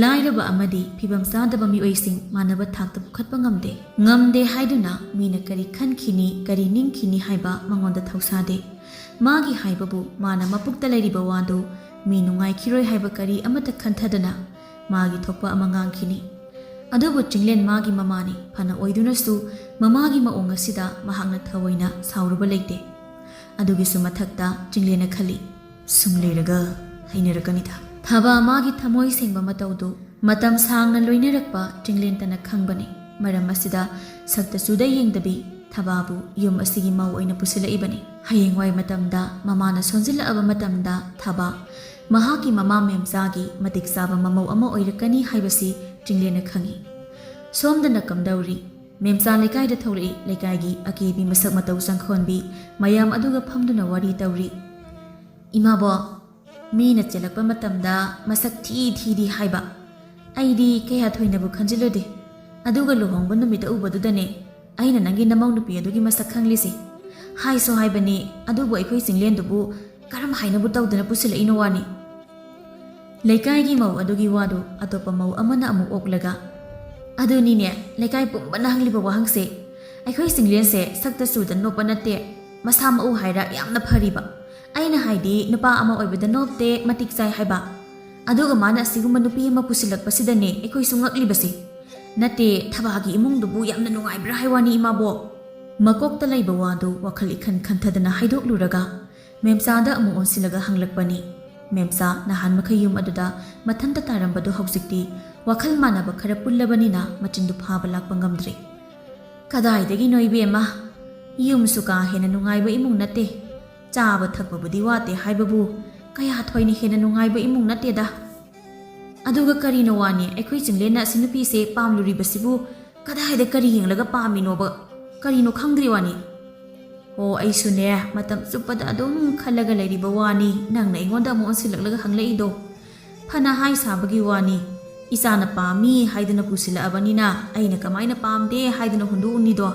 ꯂꯥꯏꯔꯕ ꯑꯃꯗꯤ ꯐꯤꯕꯝ ꯆꯥꯗꯕ ꯃꯤꯑꯣꯏꯁꯤꯡ ꯃꯥꯟꯅꯕ ꯊꯥꯛꯇ ꯄꯨꯈꯠꯄ ꯉꯝꯗꯦ ꯍꯥꯏꯗꯨꯅ ꯃꯤꯅ ꯀꯔꯤ ꯈꯟꯈꯤꯅꯤ, ꯀꯔꯤ ꯅꯤꯡꯈꯤꯅꯤ ꯍꯥꯏꯕ ꯃꯉꯣꯟꯗ ꯊꯧꯁꯥꯗꯦ꯫ ꯃꯥꯒꯤ ꯍꯥꯏꯕꯕꯨ ꯃꯥꯅ ꯃꯄꯨꯛꯇ ꯂꯩꯔꯤꯕ ꯋꯥꯗꯨ ꯃꯤ ꯅꯨꯡꯉꯥꯏꯈꯤꯔꯣꯏ ꯍꯥꯏꯕ ꯀꯔꯤ ꯑꯃꯠꯇ ꯈꯟꯊꯗꯅ ꯃꯥꯒꯤ ꯊꯣꯛꯄ ꯑꯃ ꯉꯥꯡꯈꯤꯅꯤ꯫ ꯑꯗꯨꯕꯨ ꯆꯤꯡꯂꯦꯟ ꯃꯥꯒꯤ ꯃꯃꯥꯅꯤ, ꯐꯅ ꯑꯣꯏꯗꯨꯅꯁꯨ ꯃꯃꯥꯒꯤ ꯃꯑꯣꯡ ꯑꯁꯤꯗ ꯃꯍꯥꯛꯅ ꯊꯑꯣꯏꯅ ꯁꯥꯎꯔꯨꯕ ꯂꯩꯇꯦ꯫ ꯑꯗꯨꯒꯤꯁꯨ ꯃꯊꯛꯇ ꯆꯤꯡꯂꯦꯟꯅ ꯈꯜꯂꯤ, ꯁꯨꯝ ꯂꯩꯔꯒ ꯍꯩꯅꯔꯛꯀꯅꯤꯗ꯫ ꯊꯕꯥ ꯃꯥꯒꯤ ꯊꯃꯣꯏ ꯁꯦꯡꯕ ꯃꯇꯧꯗꯨ ꯃꯇꯝ ꯁꯥꯡꯅ ꯂꯣꯏꯅꯔꯛꯄ ꯆꯤꯡꯂꯦꯟꯇꯅ ꯈꯪꯕꯅꯤ꯫ ꯃꯔꯝ ꯑꯁꯤꯗ ꯁꯛꯇ ꯆꯨꯗ ꯌꯦꯡꯗꯕꯤ ꯊꯕꯥꯕꯨ ꯌꯨꯝ ꯑꯁꯤꯒꯤ ꯃꯧ ꯑꯣꯏꯅ ꯄꯨꯁꯤꯜꯂꯛꯏꯕꯅꯤ꯫ ꯍꯌꯦꯡꯋꯥꯏ ꯃꯇꯝꯗ ꯃꯃꯥꯅ ꯁꯣꯟꯖꯤꯜꯂꯛꯑꯕ ꯃꯇꯝꯗ ꯊꯕꯥ ꯃꯍꯥꯛꯀꯤ ꯃꯃꯥ ꯃꯦꯝꯆꯥꯒꯤ ꯃꯇꯤꯛ ꯆꯥꯕ ꯃꯃꯧ ꯑꯃ ꯑꯣꯏꯔꯛꯀꯅꯤ ꯍꯥꯏꯕꯁꯤ ꯆꯤꯡꯂꯦꯟꯅ ꯈꯪꯉꯤ꯫ ꯁꯣꯝꯗꯅ ꯀꯝꯗꯧꯔꯤ? ꯃꯦꯝꯆꯥ ꯂꯩꯀꯥꯏꯗ ꯊꯧꯔꯛꯏ꯫ ꯂꯩꯀꯥꯏꯒꯤ ꯑꯀꯦꯕꯤ ꯃꯁꯛ ꯃꯇꯧ ꯆꯪꯈꯣꯟꯕꯤ ꯃꯌꯥꯝ ꯑꯗꯨꯒ ꯐꯝꯗꯨꯅ ꯋꯥꯔꯤ ꯇꯧꯔꯤ꯫ "ꯏꯃꯥꯕꯣ, ꯃꯤꯅ ꯆꯦꯜꯂꯛꯄ ꯃꯇꯝꯗ ꯃꯁꯛ ꯊꯤꯗꯤ ꯍꯥꯏꯕ, ꯑꯩꯗꯤ ꯀꯌꯥ ꯊꯣꯏꯅꯕꯨ ꯈꯟꯖꯤꯜꯂꯨꯗꯦ꯫ ꯑꯗꯨꯒ ꯂꯨꯍꯣꯡꯕ ꯅꯨꯃꯤꯠꯇ ꯎꯕꯗꯨꯗꯅꯦ ꯑꯩꯅ ꯅꯪꯒꯤ ꯅꯃꯧ ꯅꯨꯄꯤ ꯑꯗꯨꯒꯤ ꯃꯁꯛ ꯈꯪꯂꯤꯁꯤ꯫ ꯍꯥꯏꯁꯨ ꯍꯥꯏꯕꯅꯤ ꯑꯗꯨꯕꯨ ꯑꯩꯈꯣꯏ ꯆꯤꯡꯂꯦꯟꯗꯨꯕꯨ ꯀꯔꯝ ꯍꯥꯏꯅꯕꯨ ꯇꯧꯗꯅ ꯄꯨꯁꯤꯜꯂꯛꯏꯅꯣ ꯋꯥꯅꯤ ꯂꯩꯀꯥꯏꯒꯤ ꯃꯧ ꯑꯗꯨꯒꯤ ꯋꯥꯗꯨ ꯑꯇꯣꯞꯄ ꯃꯧ ꯑꯃꯅ ꯑꯃꯨꯛ ꯑꯣꯛꯂꯒ ꯑꯗꯨꯅꯤꯅꯦ ꯂꯩꯀꯥꯏ ꯄꯨꯝꯕꯅ ꯍꯪꯂꯤꯕ ꯋꯥꯍꯪꯁꯦ ꯑꯩꯈꯣꯏ ꯆꯤꯡꯂꯦꯟꯁꯦ ꯁꯛꯇ ꯆꯨꯗ ꯅꯣꯞꯄ ꯅꯠꯇꯦ ꯃꯁꯥ ꯃꯎ ꯍꯥꯏꯔ ꯌꯥꯝꯅ ꯐꯔꯤꯕ ꯑꯩꯅ ꯍꯥꯏꯗꯤ ꯅꯨꯄꯥ ꯑꯃ ꯑꯣꯏꯕꯗ ꯅꯣꯞꯇꯦ ꯃꯇꯤꯛ ꯆꯥꯏ ꯍꯥꯏꯕ ꯑꯗꯨꯒ ꯃꯥꯅ ꯑꯁꯤꯒꯨꯝꯕ ꯅꯨꯄꯤ ꯑꯃ ꯄꯨꯁꯤꯜꯂꯛꯄꯁꯤꯗꯅꯦ ꯑꯩꯈꯣꯏꯁꯨ ꯉꯛꯂꯤꯕꯁꯦ ꯅꯠꯇꯦ ꯊꯕꯥꯒꯤ ꯏꯃꯨꯡꯗꯨꯕꯨ ꯌꯥꯝꯅ ꯅꯨꯡꯉꯥꯏꯕ꯭ꯔꯥ ꯍꯥꯏꯋꯥꯅꯤ ꯏꯃꯥꯕꯣ ꯃꯀꯣꯛꯇ ꯂꯩꯕ ꯋꯥꯗꯨ ꯋꯥꯈꯜ ꯏꯈꯟ ꯈꯟꯊꯗꯅ ꯍꯥꯏꯗꯣꯛꯂꯨꯔꯒ ꯃꯦꯝꯆꯥꯗ ꯑꯃꯨꯛ ꯑꯣꯟꯁꯤꯜꯂꯒ ꯍꯪꯂꯛꯄꯅꯤ ꯃꯦꯝꯆꯥ ꯅꯍꯥꯟ ꯃꯈꯩ ꯌꯨꯝ ꯑꯗꯨꯗ ꯃꯊꯟꯇ ꯇꯥꯔꯝꯕꯗꯨ ꯍꯧꯖꯤꯛꯇꯤ ꯋꯥꯈꯜ ꯃꯥꯟꯅꯕ ꯈꯔ ꯄꯨꯜꯂꯕꯅꯤꯅ ꯃꯆꯤꯟꯗꯨ ꯐꯥꯕ ꯂꯥꯛꯄ ꯉꯝꯗ꯭ꯔꯦ ꯀꯗꯥꯏꯗꯒꯤꯅꯣ ꯏꯕꯦꯝꯃ ꯌꯨꯝꯁꯨ ꯀꯥ ꯍꯦꯟꯅ ꯅꯨꯡꯉꯥꯏꯕ ꯏꯃꯨꯡ ꯅꯠꯇꯦ ꯆꯥꯕ ꯊꯛꯄꯕꯨꯗꯤ ꯋꯥꯠꯇꯦ ꯍꯥꯏꯕꯕꯨ ꯀꯌꯥ ꯊꯣꯏꯅ ꯍꯦꯟꯅ ꯅꯨꯡꯉꯥꯏꯕ ꯏꯃꯨꯡ ꯅꯠꯇꯦꯗ ꯑꯗꯨꯒ ꯀꯔꯤꯅꯣ ꯋꯥꯅꯤ ꯑꯩꯈꯣꯏ ꯆꯤꯡꯂꯦꯟꯅ ꯑꯁꯤ ꯅꯨꯄꯤꯁꯦ ꯄꯥꯝꯂꯨꯔꯤꯕꯁꯤꯕꯨ ꯀꯗꯥꯏꯗ ꯀꯔꯤ ꯌꯦꯡꯂꯒ ꯄꯥꯝꯃꯤꯅꯣꯕ ꯀꯔꯤꯅꯣ ꯈꯪꯗ꯭ꯔꯤ ꯋꯥꯅꯤ ꯑꯣ ꯑꯩꯁꯨꯅꯦ ꯃꯇꯝ ꯆꯨꯞꯄꯗ ꯑꯗꯨꯝ ꯈꯜꯂꯒ ꯂꯩꯔꯤꯕ ꯋꯥꯅꯤ ꯅꯪꯅ ꯑꯩꯉꯣꯟꯗ ꯑꯃꯨꯛ ꯑꯣꯟꯁꯤꯜꯂꯛꯂꯒ ꯍꯪꯂꯛꯏꯗꯣ ꯐꯅ ꯍꯥꯏ ꯁꯥꯕꯒꯤ ꯋꯥꯅꯤ ꯏꯆꯥꯅ ꯄꯥꯝꯃꯤ ꯍꯥꯏꯗꯅ ꯄꯨꯁꯤꯜꯂꯛꯑꯕꯅꯤꯅ ꯑꯩꯅ ꯀꯃꯥꯏꯅ ꯄꯥꯝꯗꯦ ꯍꯥꯏꯗꯅ ꯍꯨꯟꯗꯣꯛꯎꯅꯤꯗꯣ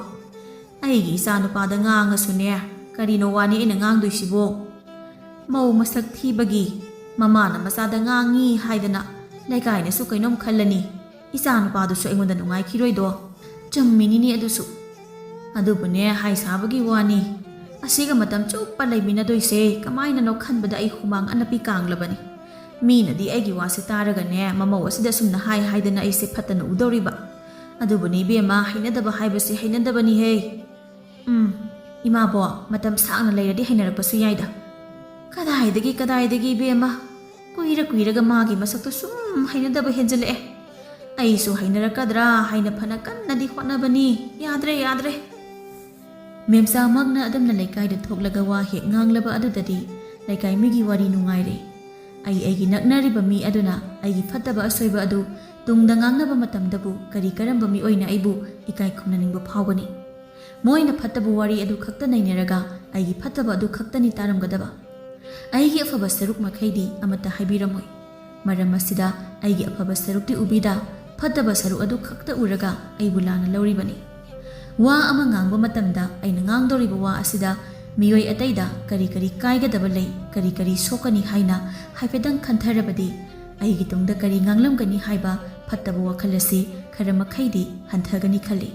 ꯑꯩꯒꯤ ꯏꯆꯥ ꯅꯨꯄꯥꯗ ꯉꯥꯡꯉꯁꯨꯅꯦ ꯀꯔꯤꯅꯣ ꯋꯥꯅꯤ ꯑꯩꯅ ꯉꯥꯡꯗꯣꯏꯁꯤꯕꯣ ꯃꯧ ꯃꯁꯛ ꯊꯤꯕꯒꯤ ꯃꯃꯥꯅ ꯃꯆꯥꯗ ꯉꯥꯡꯉꯤ ꯍꯥꯏꯗꯅ ꯂꯩꯀꯥꯏꯅꯁꯨ ꯀꯩꯅꯣꯝ ꯈꯜꯂꯅꯤ ꯏꯆꯥ ꯅꯨꯄꯥꯗꯨꯁꯨ ꯑꯩꯉꯣꯟꯗ ꯅꯨꯡꯉꯥꯏꯈꯤꯔꯣꯏꯗꯣ ꯆꯨꯝꯃꯤꯅꯤꯅꯦ ꯑꯗꯨꯁꯨ ꯑꯗꯨꯕꯨꯅꯦ ꯍꯥꯏ ꯁꯥꯕꯒꯤ ꯋꯥꯅꯤ ꯑꯁꯤꯒ ꯃꯇꯝ ꯆꯨꯞꯄ ꯂꯩꯃꯤꯟꯅꯗꯣꯏꯁꯦ ꯀꯃꯥꯏꯅꯅꯣ ꯈꯟꯕꯗ ꯑꯩ ꯍꯨꯃꯥꯡ ꯑꯅꯞꯄꯤ ꯀꯥꯡꯂꯕꯅꯤ ꯃꯤꯅꯗꯤ ꯑꯩꯒꯤ ꯋꯥꯁꯦ ꯇꯥꯔꯒꯅꯦ ꯃꯃꯧ ꯑꯁꯤꯗ ꯁꯨꯝꯅ ꯍꯥꯏꯗꯅ ꯑꯩꯁꯦ ꯐꯠꯇꯅ ꯎꯗꯧꯔꯤꯕ ꯑꯗꯨꯕꯨꯅꯦ ꯏꯕꯦꯝꯃ ꯍꯩꯅꯗꯕ ꯍꯥꯏꯕꯁꯦ ꯍꯩꯅꯗꯕꯅꯤꯍꯦ ꯏꯃꯥꯕꯣ ꯃꯇꯝ ꯁꯥꯡꯅ ꯂꯩꯔꯗꯤ ꯍꯩꯅꯔꯛꯄꯁꯨ ꯌꯥꯏꯗ ꯀꯗꯥꯏꯗꯒꯤ ꯏꯕꯦꯝꯃ ꯀꯨꯏꯔꯒ ꯃꯥꯒꯤ ꯃꯁꯛꯇꯣ ꯁꯨꯝ ꯍꯩꯅꯗꯕ ꯍꯦꯟꯖꯜꯂꯛꯑꯦ ꯑꯩꯁꯨ ꯍꯩꯅꯔꯛꯀꯗ꯭ꯔꯥ ꯍꯥꯏꯅ ꯐꯅ ꯀꯟꯅꯗꯤ ꯍꯣꯠꯅꯕꯅꯤ ꯌꯥꯗ꯭ꯔꯦ ꯃꯦꯝꯆꯥꯃꯛꯅ ꯑꯗꯨꯝꯅ ꯂꯩꯀꯥꯏꯗ ꯊꯣꯛꯂꯒ ꯋꯥ ꯍꯦꯛ ꯉꯥꯡꯂꯕ ꯑꯗꯨꯗꯗꯤ ꯂꯩꯀꯥꯏ ꯃꯤꯒꯤ ꯋꯥꯔꯤ ꯅꯨꯡꯉꯥꯏꯔꯦ ꯑꯩꯒꯤ ꯅꯛꯅꯔꯤꯕ ꯃꯤ ꯑꯗꯨꯅ ꯑꯩꯒꯤ ꯐꯠꯇꯕ ꯑꯁꯣꯏꯕ ꯑꯗꯨ ꯇꯨꯡꯗ ꯉꯥꯡꯅꯕ ꯃꯇꯝꯗꯕꯨ ꯀꯔꯝꯕ ꯃꯤꯑꯣꯏꯅ ꯑꯩꯕꯨ ꯏꯀꯥꯏ ꯈꯨꯝꯅꯅꯤꯡꯕ ꯐꯥꯎꯒꯅꯤ ꯃꯣꯏꯅ ꯐꯠꯇꯕ ꯋꯥꯔꯤ ꯑꯗꯨ ꯈꯛꯇ ꯅꯩꯅꯔꯒ ꯑꯩꯒꯤ ꯐꯠꯇꯕ ꯑꯗꯨ ꯈꯛꯇꯅꯤ ꯇꯥꯔꯝꯒꯗꯕ ꯑꯩꯒꯤ ꯑꯐꯕ ꯁꯔꯨꯛ ꯃꯈꯩꯗꯤ ꯑꯃꯠꯇ ꯍꯥꯏꯕꯤꯔꯝꯃꯣꯏ ꯃꯔꯝ ꯑꯁꯤꯗ ꯑꯩꯒꯤ ꯑꯐꯕ ꯁꯔꯨꯛꯇꯤ ꯎꯕꯤꯗ ꯐꯠꯇꯕ ꯁꯔꯨꯛ ꯑꯗꯨ ꯈꯛꯇ ꯎꯔꯒ ꯑꯩꯕꯨ ꯂꯥꯟꯅ ꯂꯧꯔꯤꯕꯅꯤ ꯋꯥ ꯑꯃ ꯉꯥꯡꯕ ꯃꯇꯝꯗ ꯑꯩꯅ ꯉꯥꯡꯗꯧꯔꯤꯕ ꯋꯥ ꯑꯁꯤꯗ ꯃꯤꯑꯣꯏ ꯑꯇꯩꯗ ꯀꯔꯤ ꯀꯥꯏꯒꯗꯕ ꯂꯩ ꯀꯔꯤ ꯁꯣꯛꯀꯅꯤ ꯍꯥꯏꯅ ꯍꯥꯏꯐꯦꯠꯇꯪ ꯈꯟꯊꯔꯕꯗꯤ ꯑꯩꯒꯤ ꯇꯨꯡꯗ ꯀꯔꯤ ꯉꯥꯡꯂꯝꯒꯅꯤ ꯍꯥꯏꯕ ꯐꯠꯇꯕ ꯋꯥꯈꯜ ꯑꯁꯤ ꯈꯔ ꯃꯈꯩꯗꯤ ꯍꯟꯊꯒꯅꯤ ꯈꯜꯂꯤ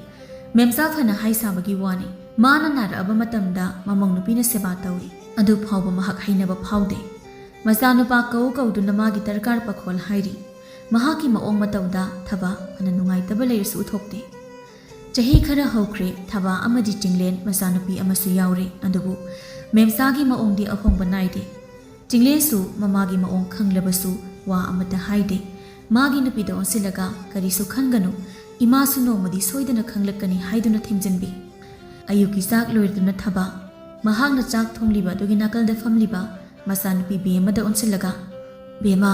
ꯃꯦꯝꯆꯥ ꯐꯅ ꯍꯥꯏ ꯁꯥꯕꯒꯤ ꯋꯥꯅꯤ ꯃꯥꯅ ꯅꯥꯔꯛꯑꯕ ꯃꯇꯝꯗ ꯃꯃꯧ ꯅꯨꯄꯤꯅ ꯁꯦꯕꯥ ꯇꯧꯏ ꯑꯗꯨ ꯐꯥꯎꯕ ꯃꯍꯥꯛ ꯍꯩꯅꯕ ꯐꯥꯎꯗꯦ ꯃꯆꯥꯅꯨꯄꯥ ꯀꯧꯗꯨꯅ ꯃꯥꯒꯤ ꯗꯔꯀꯥꯔ ꯄꯥꯈꯣꯜ ꯍꯥꯏꯔꯤ ꯃꯍꯥꯛꯀꯤ ꯃꯑꯣꯡ ꯃꯇꯧꯗ ꯊꯕꯥ ꯐꯅ ꯅꯨꯡꯉꯥꯏꯇꯕ ꯂꯩꯔꯁꯨ ꯎꯊꯣꯛꯇꯦ ꯆꯍꯤ ꯈꯔ ꯍꯧꯈ꯭ꯔꯦ ꯊꯕꯥ ꯑꯃꯗꯤ ꯆꯤꯡꯂꯦꯟ ꯃꯆꯥꯅꯨꯄꯤ ꯑꯃꯁꯨ ꯌꯥꯎꯔꯦ ꯑꯗꯨꯕꯨ ꯃꯦꯝꯆꯥꯒꯤ ꯃꯑꯣꯡꯗꯤ ꯑꯍꯣꯡꯕ ナꯏꯗꯦ ꯆꯤꯡꯂꯦꯟꯁꯨ ꯃꯃꯥꯒꯤ ꯃꯑꯣꯡ ꯈꯪꯂꯕꯁꯨ ꯋꯥ ꯑꯃꯠꯇ ꯍꯥꯏꯗꯦ ꯃꯥꯒꯤ ꯅꯨꯄꯤꯗ ꯑꯣꯟꯁꯤꯜꯂꯒ ꯀꯔꯤꯁꯨ ꯈꯟꯒꯅꯨ ꯏꯃꯥꯁꯨ ꯅꯣꯡꯃꯗꯤ ꯁꯣꯏꯗꯅ ꯈꯪꯂꯛꯀꯅꯤ ꯍꯥꯏꯗꯨꯅ ꯊꯦꯝꯖꯤꯟꯕꯤ ꯑꯌꯨꯛꯀꯤ ꯆꯥꯛ ꯂꯣꯏꯔꯗꯨꯅ ꯊꯕꯥ ꯃꯍꯥꯛꯅ ꯆꯥꯛ ꯊꯣꯡꯂꯤꯕ ꯑꯗꯨꯒꯤ ꯅꯥꯀꯜꯗ ꯐꯝꯂꯤꯕ ꯃꯆꯥꯅꯨꯄꯤ ꯕꯦꯝꯃꯗ ꯑꯣꯟꯁꯤꯜꯂꯒ ꯕꯦꯝꯃ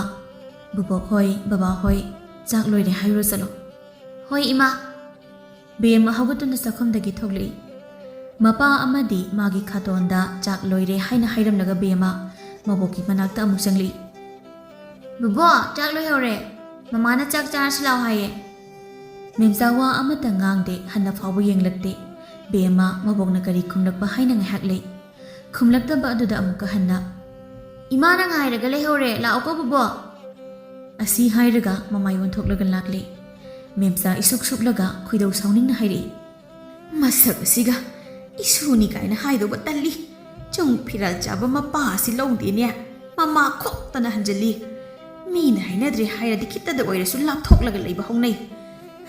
ꯕꯨꯕꯣꯛ ꯍꯣꯏ ꯕꯕꯥ ꯍꯣꯏ ꯆꯥꯛ ꯂꯣꯏꯔꯦ ꯍꯥꯏꯔꯨ ꯆꯠꯂꯣ ꯍꯣꯏ ꯏꯃꯥ ꯕꯦꯝꯃ ꯍꯧꯒꯠꯇꯨꯅ ꯆꯥꯛꯈꯨꯝꯗꯒꯤ ꯊꯣꯛꯂꯛꯏ ꯃꯄꯥ ꯑꯃꯗꯤ ꯃꯥꯒꯤ ꯈꯥꯇꯣꯟꯗ ꯆꯥꯛ ꯂꯣꯏꯔꯦ ꯍꯥꯏꯅ ꯍꯥꯏꯔꯝꯂꯒ ꯕꯦꯝꯃ ꯃꯕꯣꯛꯀꯤ ꯃꯅꯥꯛꯇ ꯑꯃꯨꯛ ꯆꯪꯂꯛꯏ ꯕꯨꯕꯣꯛ ꯆꯥꯛ ꯂꯣꯏꯍꯧꯔꯦ ꯃꯃꯥꯅ ꯆꯥꯛ ꯆꯥꯔꯁꯤ ꯂꯥꯎ ꯍꯥꯏꯌꯦ ꯃꯦꯝꯆꯥ ꯋꯥ ꯑꯃꯠꯇ ꯉꯥꯡꯗꯦ ꯍꯟꯅ ꯐꯥꯎꯕ ꯌꯦꯡꯂꯛꯇꯦ ꯕꯦꯝꯃ ꯃꯕꯣꯛꯅ ꯀꯔꯤ ꯈꯨꯝꯂꯛꯄ ꯍꯥꯏꯅ ꯉꯥꯏꯍꯥꯛ ꯂꯩ ꯈꯨꯝꯂꯛꯇꯕ ꯑꯗꯨꯗ ꯑꯃꯨꯛꯀ ꯍꯟꯅ ꯏꯃꯥꯅ ꯉꯥꯏꯔꯒ ꯂꯩꯍꯧꯔꯦ ꯂꯥꯛꯑꯣꯀꯣ ꯕꯨꯕꯣꯛ ꯑꯁꯤ ꯍꯥꯏꯔꯒ ꯃꯃꯥꯏ ꯑꯣꯟꯊꯣꯛꯂꯒ ꯂꯥꯛꯂꯦ ꯃꯦꯝꯆꯥ ꯏꯁꯨꯛ ꯁꯨꯛꯂꯒ ꯈꯣꯏꯗꯧ ꯁꯥꯎꯅꯤꯡꯅ ꯍꯥꯏꯔꯛꯏ ꯃꯁꯛ ꯑꯁꯤꯒ ꯏꯁꯨꯅꯤ ꯀꯥꯏꯅ ꯍꯥꯏꯗꯧꯕ ꯇꯜꯂꯤ ꯆꯨꯡ ꯐꯤꯔꯥꯜ ꯆꯥꯕ ꯃꯄꯥ ꯑꯁꯤ ꯂꯧꯗꯦꯅꯦ ꯃꯃꯥ ꯈꯣꯛꯇꯅ ꯍꯟꯖꯤꯜꯂꯤ ꯃꯤꯅ ꯍꯥꯏꯅꯗ꯭ꯔꯦ ꯍꯥꯏꯔꯗꯤ ꯈꯤꯇꯗ ꯑꯣꯏꯔꯁꯨ ꯂꯥꯞꯊꯣꯛꯂꯒ ꯂꯩꯕ ꯍꯧꯅꯩ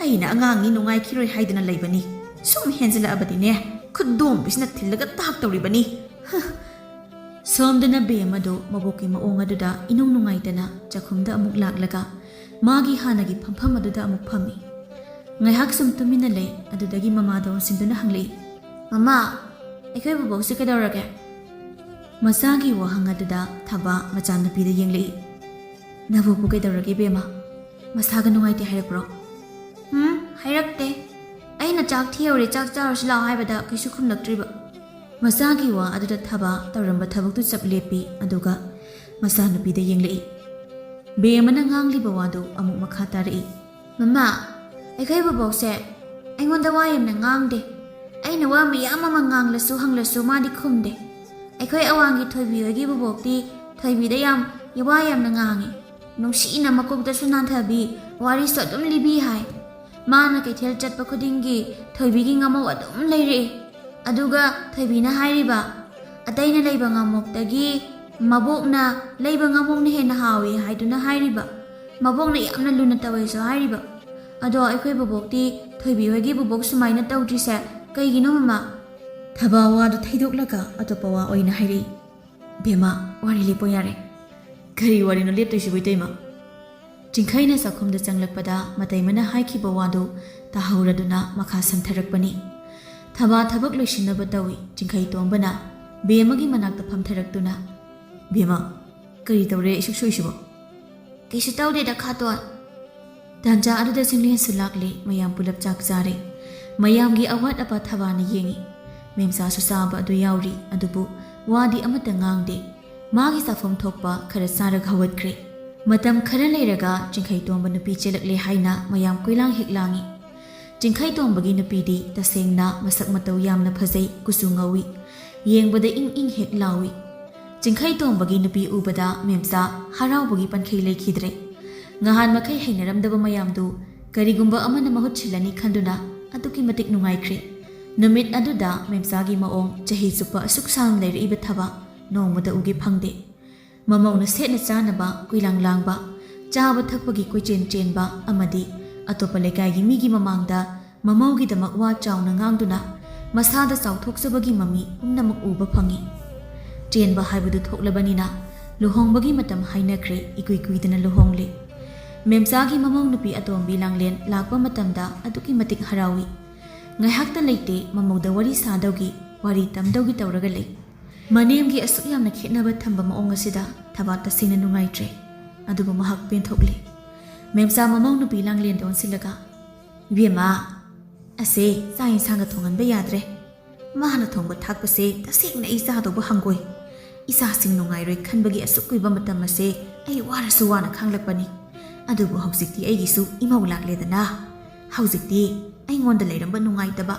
ꯑꯩꯅ ꯑꯉꯥꯡꯅꯤ ꯅꯨꯡꯉꯥꯏꯈꯤꯔꯣꯏ ꯍꯥꯏꯗꯅ ꯂꯩꯕꯅꯤ ꯁꯨꯝ ꯍꯦꯟꯖꯤꯜꯂꯛꯑꯕꯗꯤꯅꯦ ꯈꯨꯗꯣꯝꯕꯤꯁꯤꯅ ꯊꯤꯜꯂꯒ ꯇꯥꯛꯇꯧꯔꯤꯕꯅꯤ ꯁꯣꯝꯗꯅ ꯕꯦꯝꯃꯗꯣ ꯃꯕꯣꯛꯀꯤ ꯃꯑꯣꯡ ꯑꯗꯨꯗ ꯏꯅꯨꯡ ꯅꯨꯡꯉꯥꯏꯇꯅ ꯆꯥꯛꯈꯨꯝꯗ ꯑꯃꯨꯛ ꯂꯥꯛꯂꯒ ꯃꯥꯒꯤ ꯍꯥꯟꯅꯒꯤ ꯐꯝꯐꯝ ꯑꯗꯨꯗ ꯑꯃꯨꯛ ꯐꯝꯃꯤ ꯉꯥꯏꯍꯥꯛ ꯁꯨꯝ ꯇꯨꯃꯤꯟꯅ ꯂꯩ ꯑꯗꯨꯗꯒꯤ ꯃꯃꯥꯗ ꯑꯣꯟꯁꯤꯟꯗꯨꯅ ꯍꯪꯂꯛꯏ ꯃꯃꯥ ꯑꯩꯈꯣꯏ ꯕꯨꯕꯣꯛꯁꯦ ꯀꯩꯗꯧꯔꯒꯦ ꯃꯆꯥꯒꯤ ꯋꯥꯍꯪ ꯑꯗꯨꯗ ꯊꯕꯥ ꯃꯆꯥꯅꯨꯄꯤꯗ ꯌꯦꯡꯂꯛꯏ ꯅꯕꯣꯛꯄꯨ ꯀꯩꯗꯧꯔꯒꯦ ꯕꯦꯝꯃ ꯃꯁꯥꯒ ꯅꯨꯡꯉꯥꯏꯇꯦ ꯍꯥꯏꯔꯛꯄ꯭ꯔꯣ ꯍꯥꯏꯔꯛꯇꯦ ꯑꯩꯅ ꯆꯥꯛ ꯊꯤꯍꯧꯔꯦ ꯆꯥꯛ ꯆꯥꯔꯨꯁꯤ ꯂꯥꯎ ꯍꯥꯏꯕꯗ ꯀꯩꯁꯨ ꯈꯨꯝꯂꯛꯇ꯭ꯔꯤꯕ ꯃꯆꯥꯒꯤ ꯋꯥ ꯑꯗꯨꯗ ꯊꯕꯥ ꯇꯧꯔꯝꯕ ꯊꯕꯛꯇꯨ ꯆꯞ ꯂꯦꯞꯄꯤ ꯑꯗꯨꯒ ꯃꯆꯥꯅꯨꯄꯤꯗ ꯌꯦꯡꯂꯛꯏ ꯕꯦꯝꯃꯅ ꯉꯥꯡꯂꯤꯕ ꯋꯥꯗꯨ ꯑꯃꯨꯛ ꯃꯈꯥ ꯇꯥꯔꯛꯏ ꯃꯃꯥ ꯑꯩꯈꯣꯏ ꯕꯨꯕꯣꯛꯁꯦ ꯑꯩꯉꯣꯟꯗ ꯋꯥ ꯌꯥꯝꯅ ꯉꯥꯡꯗꯦ ꯑꯩꯅ ꯋꯥ ꯃꯌꯥꯝ ꯑꯃ ꯉꯥꯡꯂꯁꯨ ꯍꯪꯂꯁꯨ ꯃꯥꯗꯤ ꯈꯨꯝꯗꯦ꯫ ꯑꯩꯈꯣꯏ ꯑꯋꯥꯡꯒꯤ ꯊꯣꯏꯕꯤ ꯍꯣꯏꯒꯤ ꯕꯣꯕꯣꯛꯇꯤ ꯊꯣꯏꯕꯤꯗ ꯋꯥ ꯌꯥꯝꯅ ꯉꯥꯡꯉꯤ꯫ ꯅꯨꯡꯁꯤꯅ ꯃꯀꯣꯛꯇꯁꯨ ꯅꯥꯟꯊꯕꯤ, ꯋꯥꯔꯤꯁꯨ ꯑꯗꯨꯝ ꯂꯤꯕꯤ ꯍꯥꯏ꯫ ꯃꯥꯅ ꯀꯩꯊꯦꯜ ꯆꯠꯄ ꯈꯨꯗꯤꯡꯒꯤ ꯊꯣꯏꯕꯤꯒꯤ ꯉꯥꯃꯣꯛ ꯑꯗꯨꯝ ꯂꯩꯔꯛꯏ꯫ ꯑꯗꯨꯒ ꯊꯣꯏꯕꯤꯅ ꯍꯥꯏꯔꯤꯕ, ꯑꯇꯩꯅ ꯂꯩꯕ ꯉꯥꯃꯣꯛꯇꯒꯤ ꯃꯕꯣꯛꯅ ꯂꯩꯕ ꯉꯥꯃꯣꯛꯅ ꯍꯦꯟꯅ ꯍꯥꯎꯏ ꯍꯥꯏꯗꯨꯅ ꯍꯥꯏꯔꯤꯕ꯫ ꯃꯕꯣꯛꯅ ꯌꯥꯝꯅ ꯂꯨꯅ ꯇꯧꯋꯦꯁꯨ ꯍꯥꯏꯔꯤꯕ꯫ ꯑꯗꯣ ꯑꯩꯈꯣꯏ ꯕꯣꯕꯣꯛꯇꯤ ꯊꯣꯏꯕꯤ ꯍꯣꯏꯒꯤ ꯕꯣꯕꯣꯛ ꯁꯨꯃꯥꯏꯅ ꯇꯧꯗ꯭ꯔꯤꯁꯦ ꯀꯩꯒꯤꯅꯣ ꯃꯃꯥ? ꯊꯕꯥ ꯋꯥꯗꯨ ꯊꯩꯗꯣꯛꯂꯒ ꯑꯇꯣꯞꯄ ꯋꯥ ꯑꯣꯏꯅ ꯍꯥꯏꯔꯛꯏ꯫ ꯕꯦꯝꯃ, ꯋꯥꯔꯤ ꯂꯦꯞꯄꯣ ꯌꯥꯔꯦ꯫ ꯀꯔꯤ ꯋꯥꯔꯤꯅꯣ ꯂꯦꯞꯇꯣꯏꯁꯤꯕꯨ ꯏꯇꯩꯃ? ꯆꯤꯡꯈꯩꯅ ꯆꯥꯛꯈꯨꯝꯗ ꯆꯪꯂꯛꯄꯗ ꯃꯇꯩꯃꯅ ꯍꯥꯏꯈꯤꯕ ꯋꯥꯗꯨ ꯇꯥꯍꯧꯔꯗꯨꯅ ꯃꯈꯥ ꯁꯝꯊꯔꯛꯄꯅꯤ꯫ ꯊꯕꯥ ꯊꯕꯛ ꯂꯣꯏꯁꯤꯟꯅꯕ ꯇꯧꯏ꯫ ꯆꯤꯡꯈꯩ ꯇꯣꯝꯕꯅ ꯕꯦꯝꯃꯒꯤ ꯃꯅꯥꯛꯇ ꯐꯝꯊꯔꯛꯇꯨꯅ, ꯕꯦꯝꯃ, ꯀꯔꯤ ꯇꯧꯔꯦ ꯏꯁꯨꯛ ꯁꯣꯏꯁꯤꯕꯣ? ꯀꯩꯁꯨ ꯇꯧꯗꯦꯗ ꯈꯥꯇꯣꯟ꯫ ꯇꯥꯟꯖꯥ ꯑꯗꯨꯗ ꯆꯤꯡꯂꯦꯟꯁꯨ ꯂꯥꯛꯂꯤ꯫ ꯃꯌꯥꯝ ꯄꯨꯂꯞ ꯆꯥꯛ ꯆꯥꯔꯦ꯫ ꯃꯌꯥꯝꯒꯤ ꯑꯋꯥꯠ ꯑꯄꯥ ꯊꯕꯥꯅ ꯌꯦꯡꯉꯤ꯫ ꯃꯦꯝꯆꯥꯁꯨ ꯆꯥꯕ ꯑꯗꯨ ꯌꯥꯎꯔꯤ꯫ ꯑꯗꯨꯕꯨ ꯋꯥꯗꯤ ꯑꯃꯠꯇ ꯉꯥꯡꯗꯦ꯫ ꯃꯥꯒꯤ ꯆꯥꯐꯝ ꯊꯣꯛꯄ ꯈꯔ ꯆꯥꯔꯒ ꯍꯧꯒꯠꯈ꯭ꯔꯦ꯫ ꯃꯇꯝ ꯈꯔ ꯂꯩꯔꯒ ꯆꯤꯡꯈꯩ ꯇꯣꯝꯕ ꯅꯨꯄꯤ ꯆꯦꯜꯂꯛꯂꯦ ꯍꯥꯏꯅ ꯃꯌꯥꯝ ꯀꯣꯏꯂꯥꯡ ꯍꯦꯛ ꯂꯥꯡꯉꯤ꯫ ꯆꯤꯡꯈꯩ ꯇꯣꯝꯕꯒꯤ ꯅꯨꯄꯤꯗꯤ ꯇꯁꯦꯡꯅ ꯃꯁꯛ ꯃꯇꯧ ꯌꯥꯝꯅ ꯐꯖꯩ, ꯀꯨꯆꯨ ꯉꯧꯏ, ꯌꯦꯡꯕꯗ ꯏꯪ ꯏꯪ ꯍꯦꯛ ꯂꯥꯎꯏ꯫ ꯆꯤꯡꯈꯩ ꯇꯣꯝꯕꯒꯤ ꯅꯨꯄꯤ ꯎꯕꯗ ꯃꯦꯝꯆꯥ ꯍꯔꯥꯎꯕꯒꯤ ꯄꯟꯈꯩ ꯂꯩꯈꯤꯗ꯭ꯔꯦ꯫ ꯉꯍꯥꯟ ꯃꯈꯩ ꯍꯩꯅꯔꯝꯗꯕ ꯃꯌꯥꯝꯗꯨ ꯀꯔꯤꯒꯨꯝꯕ ꯑꯃꯅ ꯃꯍꯨꯠ ꯁꯤꯜꯂꯅꯤ ꯈꯟꯗꯨꯅ ꯑꯗꯨꯛꯀꯤ ꯃꯇꯤꯛ ꯅꯨꯡꯉꯥꯏꯈ꯭ꯔꯦ꯫ ꯅꯨꯃꯤꯠ ꯑꯗꯨꯗ ꯃꯦꯝꯆꯥꯒꯤ ꯃꯑꯣꯡ ꯆꯍꯤ ꯆꯨꯞꯄ ꯑꯁꯨꯛ ꯁꯥꯡꯅ ꯂꯩꯔꯛꯏꯕ ꯊꯕ ꯅꯣꯡꯃꯗ ꯎꯒꯦ ꯐꯪꯗꯦ꯫ ꯃꯃꯧꯅ ꯁꯦꯠꯅ ꯆꯥꯅꯕ ꯀꯣꯏꯂꯥꯡ ꯂꯥꯡꯕ, ꯆꯥꯕ ꯊꯛꯄꯒꯤ ꯀꯣꯏꯆꯦꯟ ꯆꯦꯟꯕ ꯑꯃꯗꯤ ꯑꯇꯣꯞꯄ ꯂꯩꯀꯥꯏꯒꯤ ꯃꯤꯒꯤ ꯃꯃꯥꯡꯗ ꯃꯃꯧꯒꯤꯗꯃꯛ ꯋꯥ ꯆꯥꯎꯅ ꯉꯥꯡꯗꯨꯅ ꯃꯁꯥꯗ ꯆꯥꯎꯊꯣꯛꯆꯕꯒꯤ ꯃꯃꯤ ꯄꯨꯝꯅꯃꯛ ꯎꯕ ꯐꯪꯏ꯫ ꯆꯦꯟꯕ ꯍꯥꯏꯕꯗꯨ ꯊꯣꯛꯂꯕꯅꯤꯅ ꯂꯨꯍꯣꯡꯕꯒꯤ ꯃꯇꯝ ꯍꯥꯏꯅꯈ꯭ꯔꯦ꯫ ꯏꯀꯨꯏ ꯀꯨꯏꯗꯅ ꯂꯨꯍꯣꯡꯂꯦ꯫ ꯃꯦꯝꯆꯥꯒꯤ ꯃꯃꯧ ꯅꯨꯄꯤ ꯑꯇꯣꯝꯕꯤ ꯂꯥꯡꯂꯦꯟ ꯂꯥꯛꯄ ꯃꯇꯝꯗ ꯑꯗꯨꯛꯀꯤ ꯃꯇꯤꯛ ꯍꯔꯥꯎꯏ꯫ ꯉꯥꯏꯍꯥꯛꯇ ꯂꯩꯇꯦ ꯃꯃꯧꯗ ꯋꯥꯔꯤ ꯁꯥꯗꯧꯒꯤ, ꯋꯥꯔꯤ ꯇꯝꯗꯧꯒꯤ ꯇꯧꯔꯒ ꯂꯩ꯫ ꯃꯅꯦꯝꯒꯤ ꯑꯁꯨꯛ ꯌꯥꯝꯅ ꯈꯦꯠꯅꯕ ꯊꯝꯕ ꯃꯑꯣꯡ ꯑꯁꯤꯗ ꯊꯕꯥ ꯇꯁꯦꯡꯅ ꯅꯨꯡꯉꯥꯏꯇ꯭ꯔꯦ꯫ ꯑꯗꯨꯕꯨ ꯃꯍꯥꯛ ꯄꯦꯟꯊꯣꯛꯂꯦ꯫ ꯃꯦꯝꯆꯥ ꯃꯃꯧ ꯅꯨꯄꯤ ꯂꯥꯡꯂꯦꯟꯗ ꯑꯣꯟꯁꯤꯜꯂꯒ, ꯏꯕꯦꯝꯃ, ꯑꯁꯦ ꯆꯥꯛ ꯌꯦꯟꯁꯥꯡꯒ ꯊꯣꯡꯍꯟꯕ ꯌꯥꯗ꯭ꯔꯦ꯫ ꯃꯥꯅ ꯊꯣꯡꯕ ꯊꯥꯛꯄꯁꯦ ꯇꯁꯦꯡꯅ ꯑꯩ ꯆꯥꯗꯧꯕ ꯍꯪꯒꯣꯏ꯫ ꯏꯆꯥꯁꯤꯡ ꯅꯨꯡꯉꯥꯏꯔꯣꯏ ꯈꯟꯕꯒꯤ ꯑꯁꯨꯛ ꯀꯨꯏꯕ ꯃꯇꯝ ꯑꯁꯦ ꯑꯩ ꯋꯥꯔꯁꯨ ꯋꯥꯅ ꯈꯥꯡꯂꯛꯄꯅꯤ꯫ ꯑꯗꯨꯕꯨ ꯍꯧꯖꯤꯛꯇꯤ ꯑꯩꯒꯤꯁꯨ ꯏꯃꯧ ꯂꯥꯛꯂꯦꯗꯅ꯫ ꯍꯧꯖꯤꯛꯇꯤ ꯑꯩꯉꯣꯟꯗ ꯂꯩꯔꯝꯕ ꯅꯨꯡꯉꯥꯏꯇꯕ,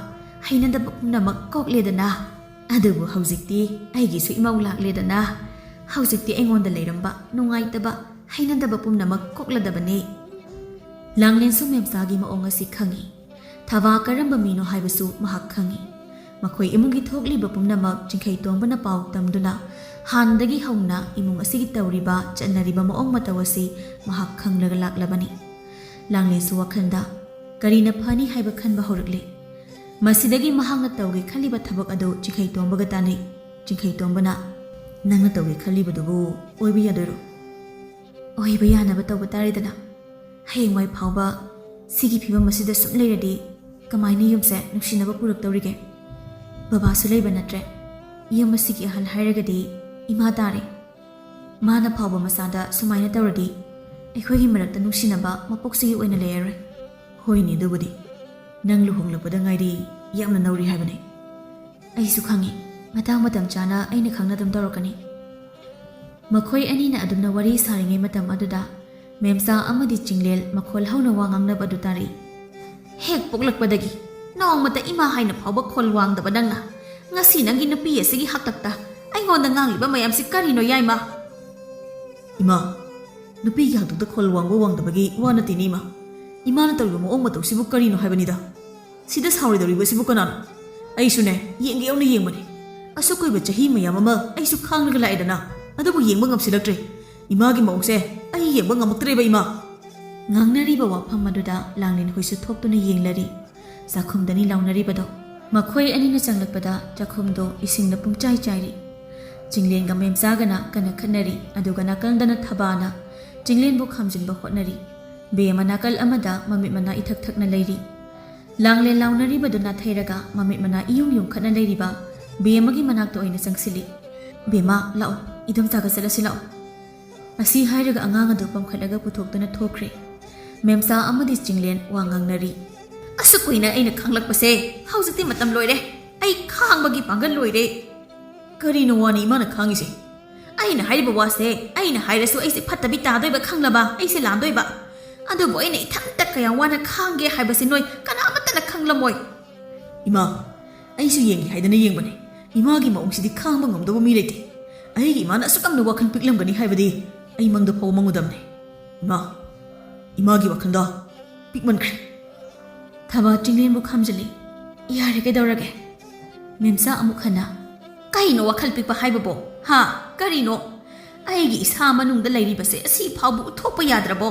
ꯍꯩꯅꯗꯕ ꯄꯨꯝꯅꯃꯛ ꯀꯣꯛꯂꯦꯗꯅ꯫ ꯑꯗꯨꯕꯨ ꯍꯧꯖꯤꯛꯇꯤ ꯑꯩꯒꯤꯁꯨ ꯏꯃꯧ ꯂꯥꯛꯂꯦꯗꯅ꯫ ꯍꯧꯖꯤꯛꯇꯤ ꯑꯩꯉꯣꯟꯗ ꯂꯩꯔꯝꯕ ꯅꯨꯡꯉꯥꯏꯇꯕ, ꯍꯩꯅꯗꯕ ꯄꯨꯝꯅꯃꯛ ꯀꯣꯛꯂꯗꯕꯅꯤ꯫ ꯂꯥꯡꯂꯦꯟꯁꯨ ꯃꯦꯝꯆꯥꯒꯤ ꯃꯑꯣꯡ ꯑꯁꯤ ꯈꯪꯏ꯫ ꯊꯕꯥ ꯀꯔꯝꯕ ꯃꯤꯅꯣ ꯍꯥꯏꯕꯁꯨ ꯃꯍꯥꯛ ꯈꯪꯏ꯫ ꯃꯈꯣꯏ ꯏꯃꯨꯡꯒꯤ ꯊꯣꯛꯂꯤꯕ ꯄꯨꯝꯅꯃꯛ ꯆꯤꯡꯈꯩ ꯇꯣꯝꯕꯅ ꯄꯥꯎ ꯇꯝꯗꯨꯅ ꯍꯥꯟꯅꯗꯒꯤ ꯍꯧꯅ ꯏꯃꯨꯡ ꯑꯁꯤꯒꯤ ꯇꯧꯔꯤꯕ ꯆꯠꯅꯔꯤꯕ ꯃꯑꯣꯡ ꯃꯇꯧ ꯑꯁꯤ ꯃꯍꯥꯛ ꯈꯪꯂꯒ ꯂꯥꯛꯂꯕꯅꯤ꯫ ꯂꯥꯡꯂꯦꯟꯁꯨ ꯋꯥꯈꯜꯗ ꯀꯔꯤꯅ ꯐꯅꯤ ꯍꯥꯏꯕ ꯈꯟꯕ ꯍꯧꯔꯛꯂꯦ꯫ ꯃꯁꯤꯗꯒꯤ ꯃꯍꯥꯛꯅ ꯇꯧꯒꯦ ꯈꯜꯂꯤꯕ ꯊꯕꯛ ꯑꯗꯨ ꯆꯤꯡꯈꯩ ꯇꯣꯝꯕꯒ ꯇꯥꯟꯅꯩ꯫ ꯆꯤꯡꯈꯩ ꯇꯣꯝꯕꯅ, ꯅꯪꯅ ꯇꯧꯒꯦ ꯈꯜꯂꯤꯕꯗꯨꯕꯨ ꯑꯣꯏꯕ ꯌꯥꯗꯣꯏꯔꯣ? ꯑꯣꯏꯕ ꯌꯥꯅꯕ ꯇꯧꯕ ꯇꯥꯔꯦꯗꯅ꯫ ꯍꯌꯦꯡꯋꯥꯏ ꯐꯥꯎꯕ ꯁꯤꯒꯤ ꯐꯤꯕꯝ ꯑꯁꯤꯗ ꯁꯨꯝ ꯂꯩꯔꯗꯤ ꯀꯃꯥꯏꯅ ꯌꯨꯝꯁꯦ ꯅꯨꯡꯁꯤꯅꯕ ꯄꯨꯔꯛꯇꯧꯔꯤꯒꯦ? ꯕꯕꯥꯁꯨ ꯂꯩꯕ ꯅꯠꯇ꯭ꯔꯦ꯫ ꯌꯨꯝ ꯑꯁꯤꯒꯤ ꯑꯍꯜ ꯍꯥꯏꯔꯒꯗꯤ ꯏꯃꯥ ꯇꯥꯔꯦ꯫ ꯃꯥꯅ ꯐꯥꯎꯕ ꯃꯆꯥꯗ ꯁꯨꯃꯥꯏꯅ ꯇꯧꯔꯗꯤ ꯑꯩꯈꯣꯏꯒꯤ ꯃꯔꯛꯇ ꯅꯨꯡꯁꯤꯅꯕ ꯃꯄꯣꯛꯁꯤꯒꯤ ꯑꯣꯏꯅ ꯂꯩꯔꯔꯣꯏ꯫ ꯍꯣꯏꯅꯦ, ꯑꯗꯨꯕꯨꯗꯤ ꯅꯪ ꯂꯨꯍꯣꯡꯂꯛꯄꯗ ꯉꯥꯏꯔꯤ, ꯌꯥꯝꯅ ꯅꯧꯔꯤ ꯍꯥꯏꯕꯅꯤ꯫ ꯑꯩꯁꯨ ꯈꯪꯏ, ꯃꯇꯥꯡ ꯃꯇꯝ ꯆꯥꯅ ꯑꯩꯅ ꯈꯪꯅ ꯑꯗꯨꯝ ꯇꯧꯔꯛꯀꯅꯤ꯫ ꯃꯈꯣꯏ ꯑꯅꯤꯅ ꯑꯗꯨꯝꯅ ꯋꯥꯔꯤ ꯁꯥꯔꯤꯉꯩ ꯃꯇꯝ ꯑꯗꯨꯗ ꯃꯦꯝꯆꯥ ꯑꯃꯗꯤ ꯆꯤꯡꯂꯦꯜ ꯃꯈꯣꯜ ꯍꯧꯅ ꯋꯥ ꯉꯥꯡꯅꯕ ꯑꯗꯨ ꯇꯥꯔꯛꯏ꯫ ꯍꯦꯛ ꯄꯣꯛꯂꯛꯄꯗꯒꯤ ꯅꯣꯡꯃꯇ ꯏꯃꯥ ꯍꯥꯏꯅ ꯐꯥꯎꯕ ꯈꯣꯜ ꯋꯥꯡꯗꯕ ꯅꯪꯅ ꯉꯁꯤ ꯅꯪꯒꯤ ꯅꯨꯄꯤ ꯑꯁꯤꯒꯤ ꯍꯥꯛꯇꯛꯇ ꯑꯩꯉꯣꯟꯗ ꯉꯥꯡꯂꯤꯕ ꯃꯌꯥꯝꯁꯤ ꯀꯔꯤꯅꯣ ꯌꯥꯏꯃ? ꯏꯃꯥ, ꯅꯨꯄꯤꯒꯤ ꯍꯥꯛꯇꯛꯇ ꯈꯣꯜ ꯋꯥꯡꯕ ꯋꯥꯡꯗꯕꯒꯤ ꯋꯥ ꯅꯠꯇꯦꯅꯤ ꯏꯃꯥ꯫ ꯏꯃꯥꯅ ꯇꯧꯔꯤꯕ ꯃꯑꯣꯡ ꯃꯇꯧꯁꯤꯕꯨ ꯀꯔꯤꯅꯣ ꯍꯥꯏꯕꯅꯤꯗ꯫ ꯁꯤꯗ ꯁꯥꯎꯔꯣꯏꯗꯧꯔꯤꯕꯁꯤꯕꯨ ꯀꯅꯥꯅꯣ? ꯑꯩꯁꯨꯅꯦ ꯌꯦꯡꯒꯦ ꯌꯧꯅ ꯌꯦꯡꯕꯅꯤ꯫ ꯑꯁꯨꯛ ꯀꯨꯏꯕ ꯆꯍꯤ ꯃꯌꯥꯝ ꯑꯃ ꯑꯩꯁꯨ ꯈꯥꯡꯂꯒ ꯂꯥꯛꯑꯦꯗꯅ꯫ ꯑꯗꯨꯕꯨ ꯌꯦꯡꯕ ꯉꯝꯁꯤꯜꯂꯛꯇ꯭ꯔꯦ꯫ ꯏꯃꯥꯒꯤ ꯃꯑꯣꯡꯁꯦ ꯑꯩ ꯌꯦꯡꯕ ꯉꯝꯃꯛꯇ꯭ꯔꯦꯕ ꯏꯃꯥ꯫ ꯉꯥꯡꯅꯔꯤꯕ ꯋꯥꯐꯝ ꯑꯗꯨꯗ ꯂꯥꯡꯂꯦꯟ ꯍꯣꯏꯁꯨ ꯊꯣꯛꯇꯨꯅ ꯌꯦꯡꯂꯔꯤ꯫ ꯆꯥꯛꯈꯨꯝꯗꯅꯤ ꯂꯥꯎꯅꯔꯤꯕꯗꯣ꯫ ꯃꯈꯣꯏ ꯑꯅꯤꯅ ꯆꯪꯂꯛꯄꯗ ꯆꯥꯛꯈꯨꯝꯗꯣ ꯏꯁꯤꯡꯅ ꯄꯨꯡꯆꯥꯏ ꯆꯥꯏꯔꯤ꯫ ꯆꯤꯡꯂꯦꯟꯒ ꯃꯦꯝꯆꯥꯒꯅ ꯀꯟꯅ ꯈꯠꯅꯔꯤ꯫ ꯑꯗꯨꯒ ꯅꯥꯀꯜꯗꯅ ꯊꯕꯥꯅ ꯆꯤꯡꯂꯦꯟꯕꯨ ꯈꯥꯝꯖꯤꯟꯕ ꯍꯣꯠꯅꯔꯤ꯫ ꯕꯦꯝꯃ ꯅꯥꯀꯜ ꯑꯃꯗ ꯃꯃꯤꯠ ꯃꯅꯥ ꯏꯊꯛ ꯊꯛꯅ ꯂꯩꯔꯤ꯫ ꯂꯥꯡꯂꯦꯟ ꯂꯥꯎꯅꯔꯤꯕꯗꯨ ꯅꯥꯊꯩꯔꯒ ꯃꯃꯤꯠ ꯃꯅꯥ ꯏꯌꯨꯡ ꯌꯨꯡꯈꯠꯅ ꯂꯩꯔꯤꯕ ꯕꯦꯝꯃꯒꯤ ꯃꯅꯥꯛꯇ ꯑꯣꯏꯅ ꯆꯪꯁꯤꯜꯂꯤ꯫ ꯕꯦꯝꯃ, ꯂꯥꯛꯑꯣ, ꯏꯗꯣꯝꯆꯥꯒ ꯆꯠꯂꯁꯤ ꯂꯥꯛꯑꯣ꯫ ꯑꯁꯤ ꯍꯥꯏꯔꯒ ꯑꯉꯥꯡ ꯑꯗꯨ ꯄꯝꯈꯠꯂꯒ ꯄꯨꯊꯣꯛꯇꯨꯅ ꯊꯣꯛꯈ꯭ꯔꯦ꯫ ꯃꯦꯝꯆꯥ ꯑꯃꯗꯤ ꯆꯤꯡꯂꯦꯟ ꯋꯥ ꯉꯥꯡꯅꯔꯤ꯫ ꯑꯁꯨꯛ ꯀꯨꯏꯅ ꯑꯩꯅ ꯈꯥꯡꯂꯛꯄꯁꯦ ꯍꯧꯖꯤꯛꯇꯤ ꯃꯇꯝ ꯂꯣꯏꯔꯦ꯫ ꯑꯩ ꯈꯥꯡꯕꯒꯤ ꯄꯥꯡꯒꯜ ꯂꯣꯏꯔꯦ꯫ ꯀꯔꯤꯅꯣ ꯋꯥꯅꯤ ꯏꯃꯥꯅ ꯈꯥꯡꯉꯤꯁꯦ? ꯑꯩꯅ ꯍꯥꯏꯔꯤꯕ ꯋꯥꯁꯦ ꯑꯩꯅ ꯍꯥꯏꯔꯁꯨ ꯑꯩꯁꯦ ꯐꯠꯇꯕꯤ ꯇꯥꯗꯣꯏꯕ ꯈꯪꯂꯕ ꯑꯩꯁꯦ ꯂꯥꯟꯗꯣꯏꯕ꯫ ꯑꯗꯨꯕꯨ ꯑꯩꯅ ꯏꯊꯟꯇ ꯀꯌꯥꯝ ꯋꯥꯅ ꯈꯥꯡꯒꯦ ꯍꯥꯏꯕꯁꯤ ꯅꯣꯏ ꯀꯅꯥꯃꯠꯇꯅ ꯈꯪꯂꯝꯃꯣꯏ꯫ ꯏꯃꯥ, ꯑꯩꯁꯨ ꯌꯦꯡꯒꯦ ꯍꯥꯏꯗꯅ ꯌꯦꯡꯕꯅꯦ ꯏꯃꯥꯒꯤ ꯃꯑꯣꯡꯁꯤꯗꯤ ꯈꯥꯡꯕ ꯉꯝꯗꯕ ꯃꯤ ꯂꯩꯇꯦ ꯑꯩꯒꯤ ꯏꯃꯥꯅ ꯑꯁꯨꯛꯌꯥꯝꯅ ꯋꯥꯈꯜ ꯄꯤꯛꯂꯝꯒꯅꯤ ꯍꯥꯏꯕꯗꯤ ꯑꯩ ꯃꯪꯗ ꯐꯥꯎꯕ ꯃꯪꯉꯨꯗꯕꯅꯤ 이마기 wakanda 픽만크리 thaba Chingleenbu khamjali yare kaidorage memsa amuk hana kaino wakhal pikpa haibabo ha karino aigi isa manungda leiribase asi phaubu thokpa yadrabo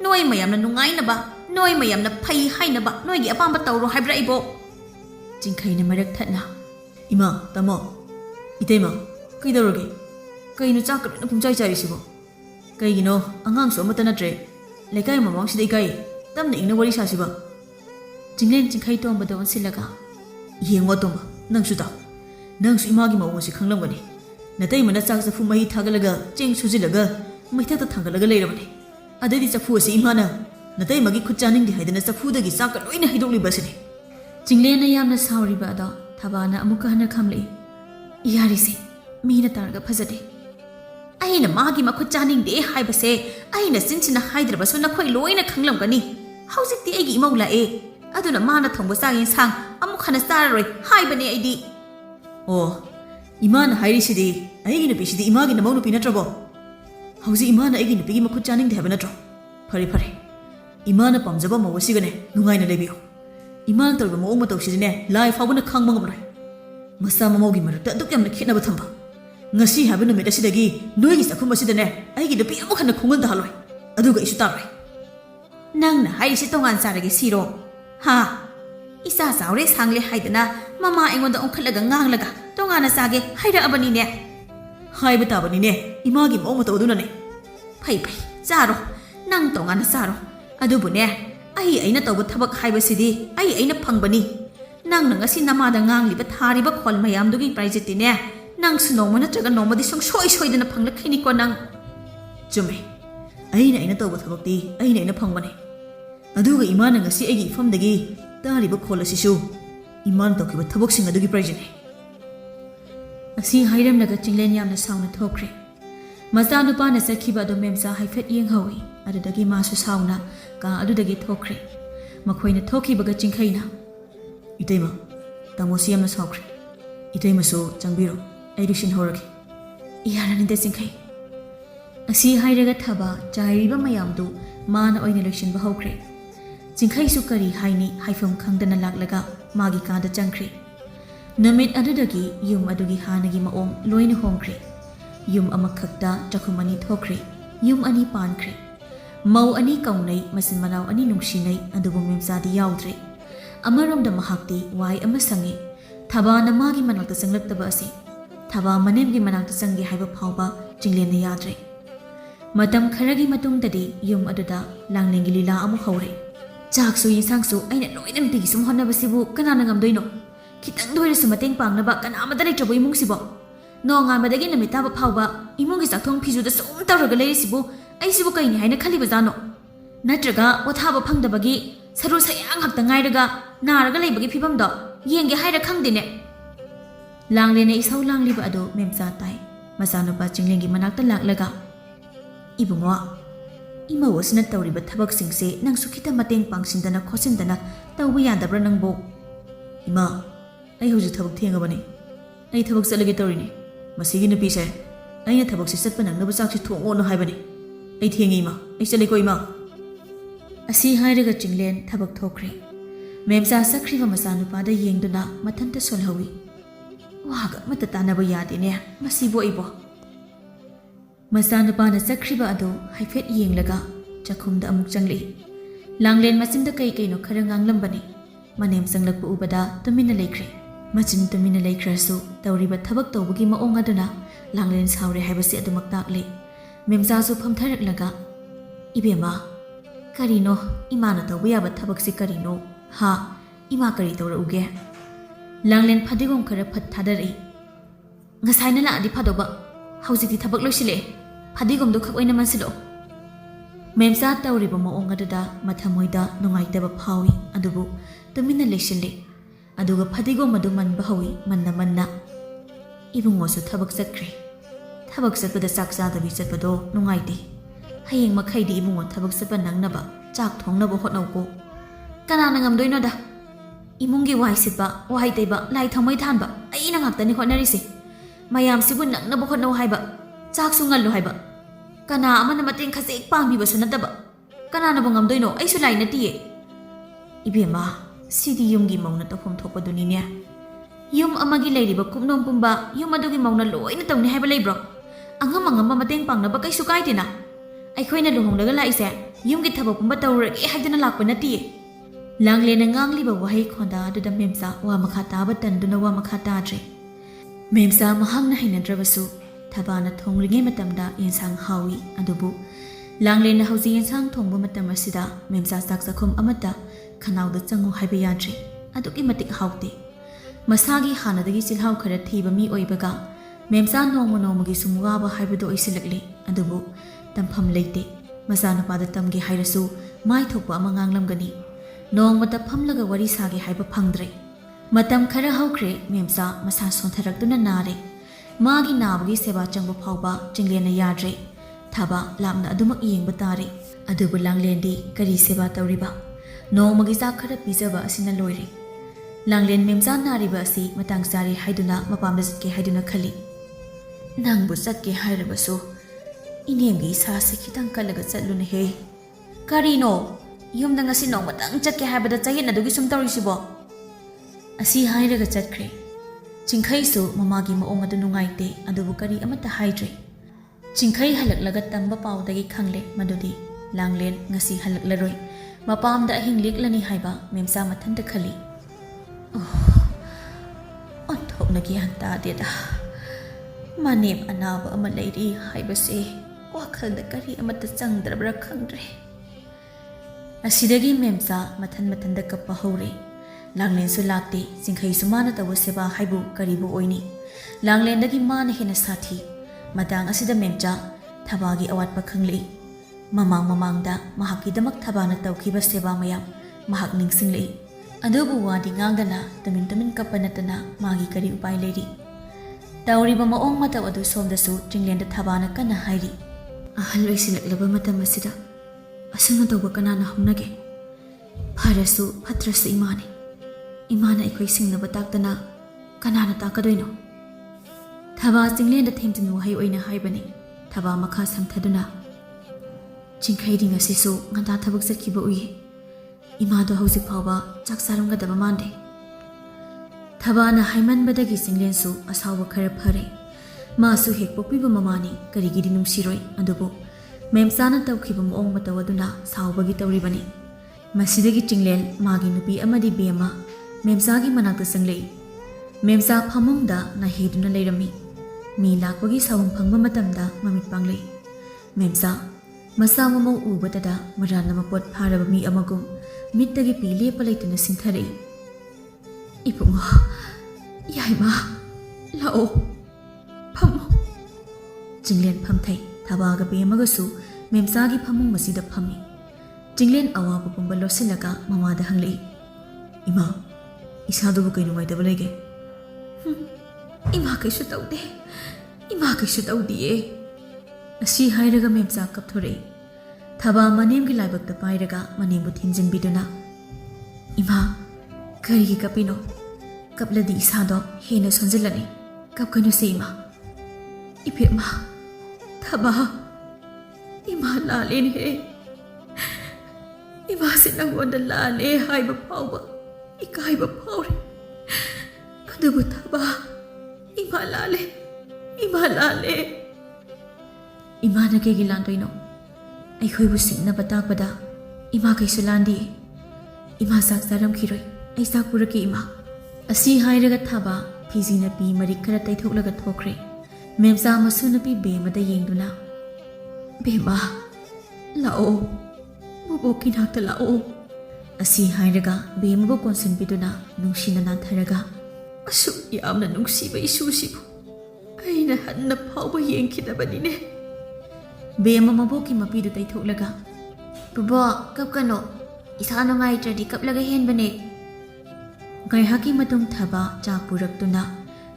noi mayamna nungainaba noi mayamna phai hainaba noigi apamba tawro haibra ibo Jingkhaina marak thatna ima tamo itema kaidorage kaino chakra pumchai charisibo kaigino angang so amata natre lekai mamang sidai kai tamna ingna wari sasiba Jingleen Jingkhai tombado onsilaga yengo tomba nangsu ta nangsu imagi mawong si khanglamgani natai mana chak safu mahi thagalaga cheng sujilaga maithak ta thangalaga leirabani adadi chafu asi imana natai magi khuchaning di haidana chafu dagi chak loina hidokli basini Jingleen na yamna sauri ba da thabana amuka hana khamli yari se mina targa phajade aina magi makhuchaning de haibase aina sinchina haidrabasu na khoi loina khanglamgani haujikti aigi imawla e aduna mana thongba changin sang amuk khana stararoi haibane aidi oh imana hairi sidi aigi nupi sidi imagi namau nupi natrabo hauji imana aigi nupi gi makhu chaning de haba natro phari phari imana pamjaba mawasi gane nungai na lebiyo imana torba mawu mataw sidine lai fawbana khangba ngamlai masa mamawgi marakta aduk yamna khitnaba thamba ngasi haba numit asidagi noigi sakhum asidane aigi nupi amuk khana khungan da haloi aduga isu taroi nangna hairi si tongan sarage siro ha isa saure sangle haidana mama engonda onkhalaga nganglaga tongana sage haira abani ne haiba tabani ne imagi mawu mataw duna ne phai phai zaro nang tongana saro adubu ne ai aina tawba thabak haiba sidi ai aina phangbani nang ngasi namada ngangliba thariba khol mayam dugi private ne nang sunoma natraga nomadi song soi soidana phanglakhini ko nang chume aina tawba thabakti aina phangbani aduga imana ngasi aigi ifamdagi tariba khol asisu iman tawkiba thabak adugi prajane asi hairamnaga Jingleen yamna sauna thokre maza nupa na sakhiba do memsa haifet yenghawi adudagi masu sauna ka adudagi thokre makhoina thokibaga Jingkhaina itaima tamosi yamna saukre itaima so changbiro ai rishin horake iyarani de Jingkhai asi hairaga thaba chairiba mayamdu mana oina loishin ba hokre Jingkhai su kari haini haifam khangdana laklaga magi kada changkhre namit adudagi yum adugi hanagi maong loina hongkhre yum amakhakta chakhumani thokre yum ani pankhre mau ani kaunai masin manau ani nungsinai adubu memsadi yaudre amaromda mahakti wai ama sangi thaba namagi manakta sanglaktaba asi thaba manemgi manakta sangi haiba phawba Jingleen na yadre matam kharagi matungdadi yum aduda langlengi lila amu hore chaksu yinsangsu aina loinam tigi sum honnabasibu kanana ngamdoino khitang doirasu mateng pangnaba kana amada leitrabo imungsibo nonga madagi namitaba phawba imungi sakthong phijuda sum tawraga leisibu aisibu kaini haina khaliba jano natraga othaba phangdabagi saru sayang hakta ngairaga naraga leibagi phibamdo yenge haira khangdine langlene isau langliba ado memsa tai masanupa Jinglengi manakta laklaga ibungo ima wasna tawriba thabak singse nang sukhita mateng pangsindana khosindana tawba yadabra nangbo ima ai hoji thabak thengabani ai thabak chalage tawrini masigi nupi se aina thabak se chatpa nangna bachak si thongo no haibani ai thengi ima ai chale ko ima asi hairaga Jingleen thabak thokre memsa sakriba masanupa da yengduna mathanta solhawi waga mata tanaba yadine masibo ibo masanupa na sakriba ado haifet yenglaga chakhumda amuk changli langlen machinda kai kaino khara nganglambani manem sanglakpu ubada tumina leikre machin tumina leikrasu tawriba thabak tawbugi maong aduna langlen saure haibasi adumak takle memsa su phamtharaklaga ibema karino imana tawbu yaba thabak si karino ha ima kari tawra uge langlen phadigom khara phat thadari ngasaina la adi phadoba haujiti thabak loisile phadigom do khak oina mansilo memsa tawriba maong aduda mathamoida nungaitaba phawi adubu tumina leishile aduga phadigom adu manba hawi manna ibungo su thabak sakre thabak satpada chaksa dabi chatpado nungaite hayeng makhaidi ibungo thabak satpa nangnaba chak thongnaba hotnauko kanana ngamdoino da Imunggi wai sitba, wai teiba, lai thamai thanba, aina ngaktani hotnarise. Mayam sibu nakna bokot no haiba, chak sungal lo haiba. Kana amana mateng khasek pangbi basu nataba. Kana na bangam doino, ai su lai natiye. Ibema, sidi yumgi mauna tofom thopa dunine. Yum amagi leiriba kupnom pumba, yum adugi mauna loina tawni haiba leibro. Angam mateng pangnaba kaisu kaidina. Aikhoina luhongdaga laise, yumgi thaba pumba tawrage haidana lakpa natiye. Langlena ngangliba wahai khonda aduda memsa wa makha taba tanduna wa makha tadre. Memsa mahangna hainadrabasu thabana thongringe matamda yensang hawi adubu langlena hauji yensang thongba matam asida memsa saksakhum amata khanawda changu haiba yadre aduki matik hauti masagi hanadagi silhau khara thiba mi oibaga memsa nongmo nongmagi sumwaba haibado oisilakle adubu tampham leite masana pada tamge hairasu mai thokpa amanganglamgani nongmata phamlaga wari sage haiba phangdre matam khara haukre memsa masa sontharakduna nare magi nabagi seba changba phawba jinglena yadre thaba lamna adumak yengba tare adubu langlendi kari seba tawriba nongmagi sa khara pijaba asina loire langlen memsa nariba asi matang sari haiduna mapamda satke haiduna khali nangbu satke hairabaso inemgi sa se khitang kalaga chatluna he karino yumda ngasi nongmatang chatke haibada chayen adugi sum tawrisibo asi hairaga chatkre Chingkhaisu mamagi maong adu nungaite adubu kari amata haidre Chingkhai halaklaga tamba pawdagi khangle madudi langlen ngasi halaklaroi mapamda hingliklani haiba memsa mathanda khali onthoknagi hanta deda manem anaba ama leiri haibase wakhalda kari amata changdrabra khangdre asidagi memsa mathanda kappa hore Langlen su lakte Chingkhai su mana tawa seba haibu karibu oini Langlen dagi mana hena sathi madang asida memcha thabagi awatpa khanglei mamang da mahaki damak thabana tawkiba seba mayam mahak ningsinglei adubu wadi ngangdana tamin kapanatana magi kari upai leiri tawriba maong mataw adu somdasu Chinglen da thabana kana hairi ahal oisilaklaba matam asida asuna tawba kanana humnage pharasu phatrasu imani Imana aikoi singnaba taktana kanana takadoino thaba Chinglen da themjin wahai oina haibani thaba makha samthaduna Chingkhai ring asisu nganta thabak sakhiba ui imado hausi phawba chak sarunga daba mande thaba na haiman badagi Chinglen su asawba khara phare ma su hek popiba mamani karigidi nungsiroi adubu memsana tawkhiba moong matawaduna sawbagi tawribani masidagi Chinglen magi nupi amadi bema Memsagi manakta sanglei Memsa phamungda na heduna leirami mi lakpagi sawang phangba matamda mamit panglei Memsa masa mamau ubatada marana mapot pharaba mi amagum mittagi pi lepa leituna sintharei Ipungo yaima lao phamo Chinglen phamthai thabaga bemagasu memsagi phamung masida phami Chinglen awabu pumba losilaga mamada hanglei Ima Isadubu kainu maidaba lege Ima kaisu tawde Ima kaisu tawdiye Asi hairaga memsa kapthore Thaba manemgi laibakta pairaga manembu thinjinbiduna Ima karigi kapino kapladi isado hena sonjilani kapkanu se ima Ipema Thaba Ima lalen he Ima sinangonda lale haiba pawba Ikaiba phawre adubu thaba imalale imana ke gilandoino aikhoi bu singna batakpada ima kaisu landi ima sak saram khiroi ai sak puraki ima asi hairaga thaba phijina pi marik khara taitholaga thokre memsa masuna pi bemada yengduna bema lao bobo kinakta lao Asi hairaga bemabu konsin biduna nungsina nantharaga asu yamna nungsiba isusibu aina hanna phawba yengkhidabadine bema maboki mapidu taitholaga bubo kapkano isano ngai tradi kaplaga henbane gai haki matung thaba chak puraktuna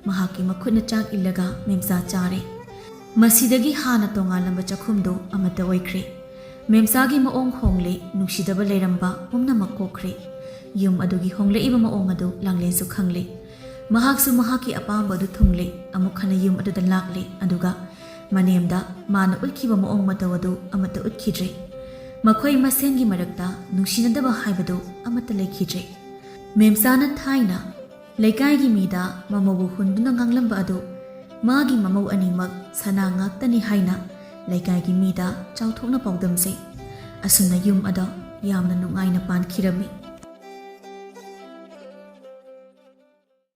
mahaki makhutna chak illaga memsa chare masidagi hana tongalamba chakhumdo amata oikre Memsagi maong hongle nungsidaba leiramba pumnamak kokre ꯌꯨꯝ ꯑꯗꯨꯒꯤ ꯍꯣꯡꯂꯛꯏꯕ ꯃꯑꯣꯡ ꯑꯗꯨ ꯂꯥꯡꯂꯦꯟꯁꯨ ꯈꯪꯂꯤ꯫ ꯃꯍꯥꯛꯁꯨ ꯃꯍꯥꯛꯀꯤ ꯑꯄꯥꯝꯕ ꯑꯗꯨ ꯊꯨꯡꯂꯤ꯫ ꯑꯃꯨꯛ ꯍꯟꯅ ꯌꯨꯝ ꯑꯗꯨꯗ ꯂꯥꯛꯂꯤ ꯑꯗꯨꯒ ꯃꯅꯦꯝꯗ ꯃꯥꯅ ꯎꯠꯈꯤꯕ ꯃꯑꯣꯡ ꯃꯇꯧ ꯑꯗꯨ ꯑꯃꯠꯇ ꯎꯠꯈꯤꯗ꯭ꯔꯦ꯫ ꯃꯈꯣꯏ ꯃꯁꯦꯟꯒꯤ ꯃꯔꯛꯇ ꯅꯨꯡꯁꯤꯅꯗꯕ ꯍꯥꯏꯕꯗꯨ ꯑꯃꯠꯇ ꯂꯩꯈꯤꯗ꯭ꯔꯦ꯫ ꯃꯦꯝꯆꯥꯅ ꯊꯥꯏꯅ ꯂꯩꯀꯥꯏꯒꯤ ꯃꯤꯗ ꯃꯃꯧꯕꯨ ꯍꯨꯟꯗꯨꯅ ꯉꯥꯡꯂꯝꯕ ꯑꯗꯨ ꯃꯥꯒꯤ ꯃꯃꯧ ꯑꯅꯤꯃꯛ ꯁꯅꯥ ꯉꯥꯛꯇꯅꯤ ꯍꯥꯏꯅ ꯂꯩꯀꯥꯏꯒꯤ ꯃꯤꯗ ꯆꯥꯎꯊꯣꯛꯅ ꯄꯥꯎꯗꯝꯖꯩ꯫ ꯑꯁꯨꯝꯅ ꯌꯨꯝ ꯑꯗꯣ ꯌꯥꯝꯅ ꯅꯨꯡꯉꯥꯏꯅ ꯄꯥꯟꯈꯤꯔꯝꯃꯤ꯫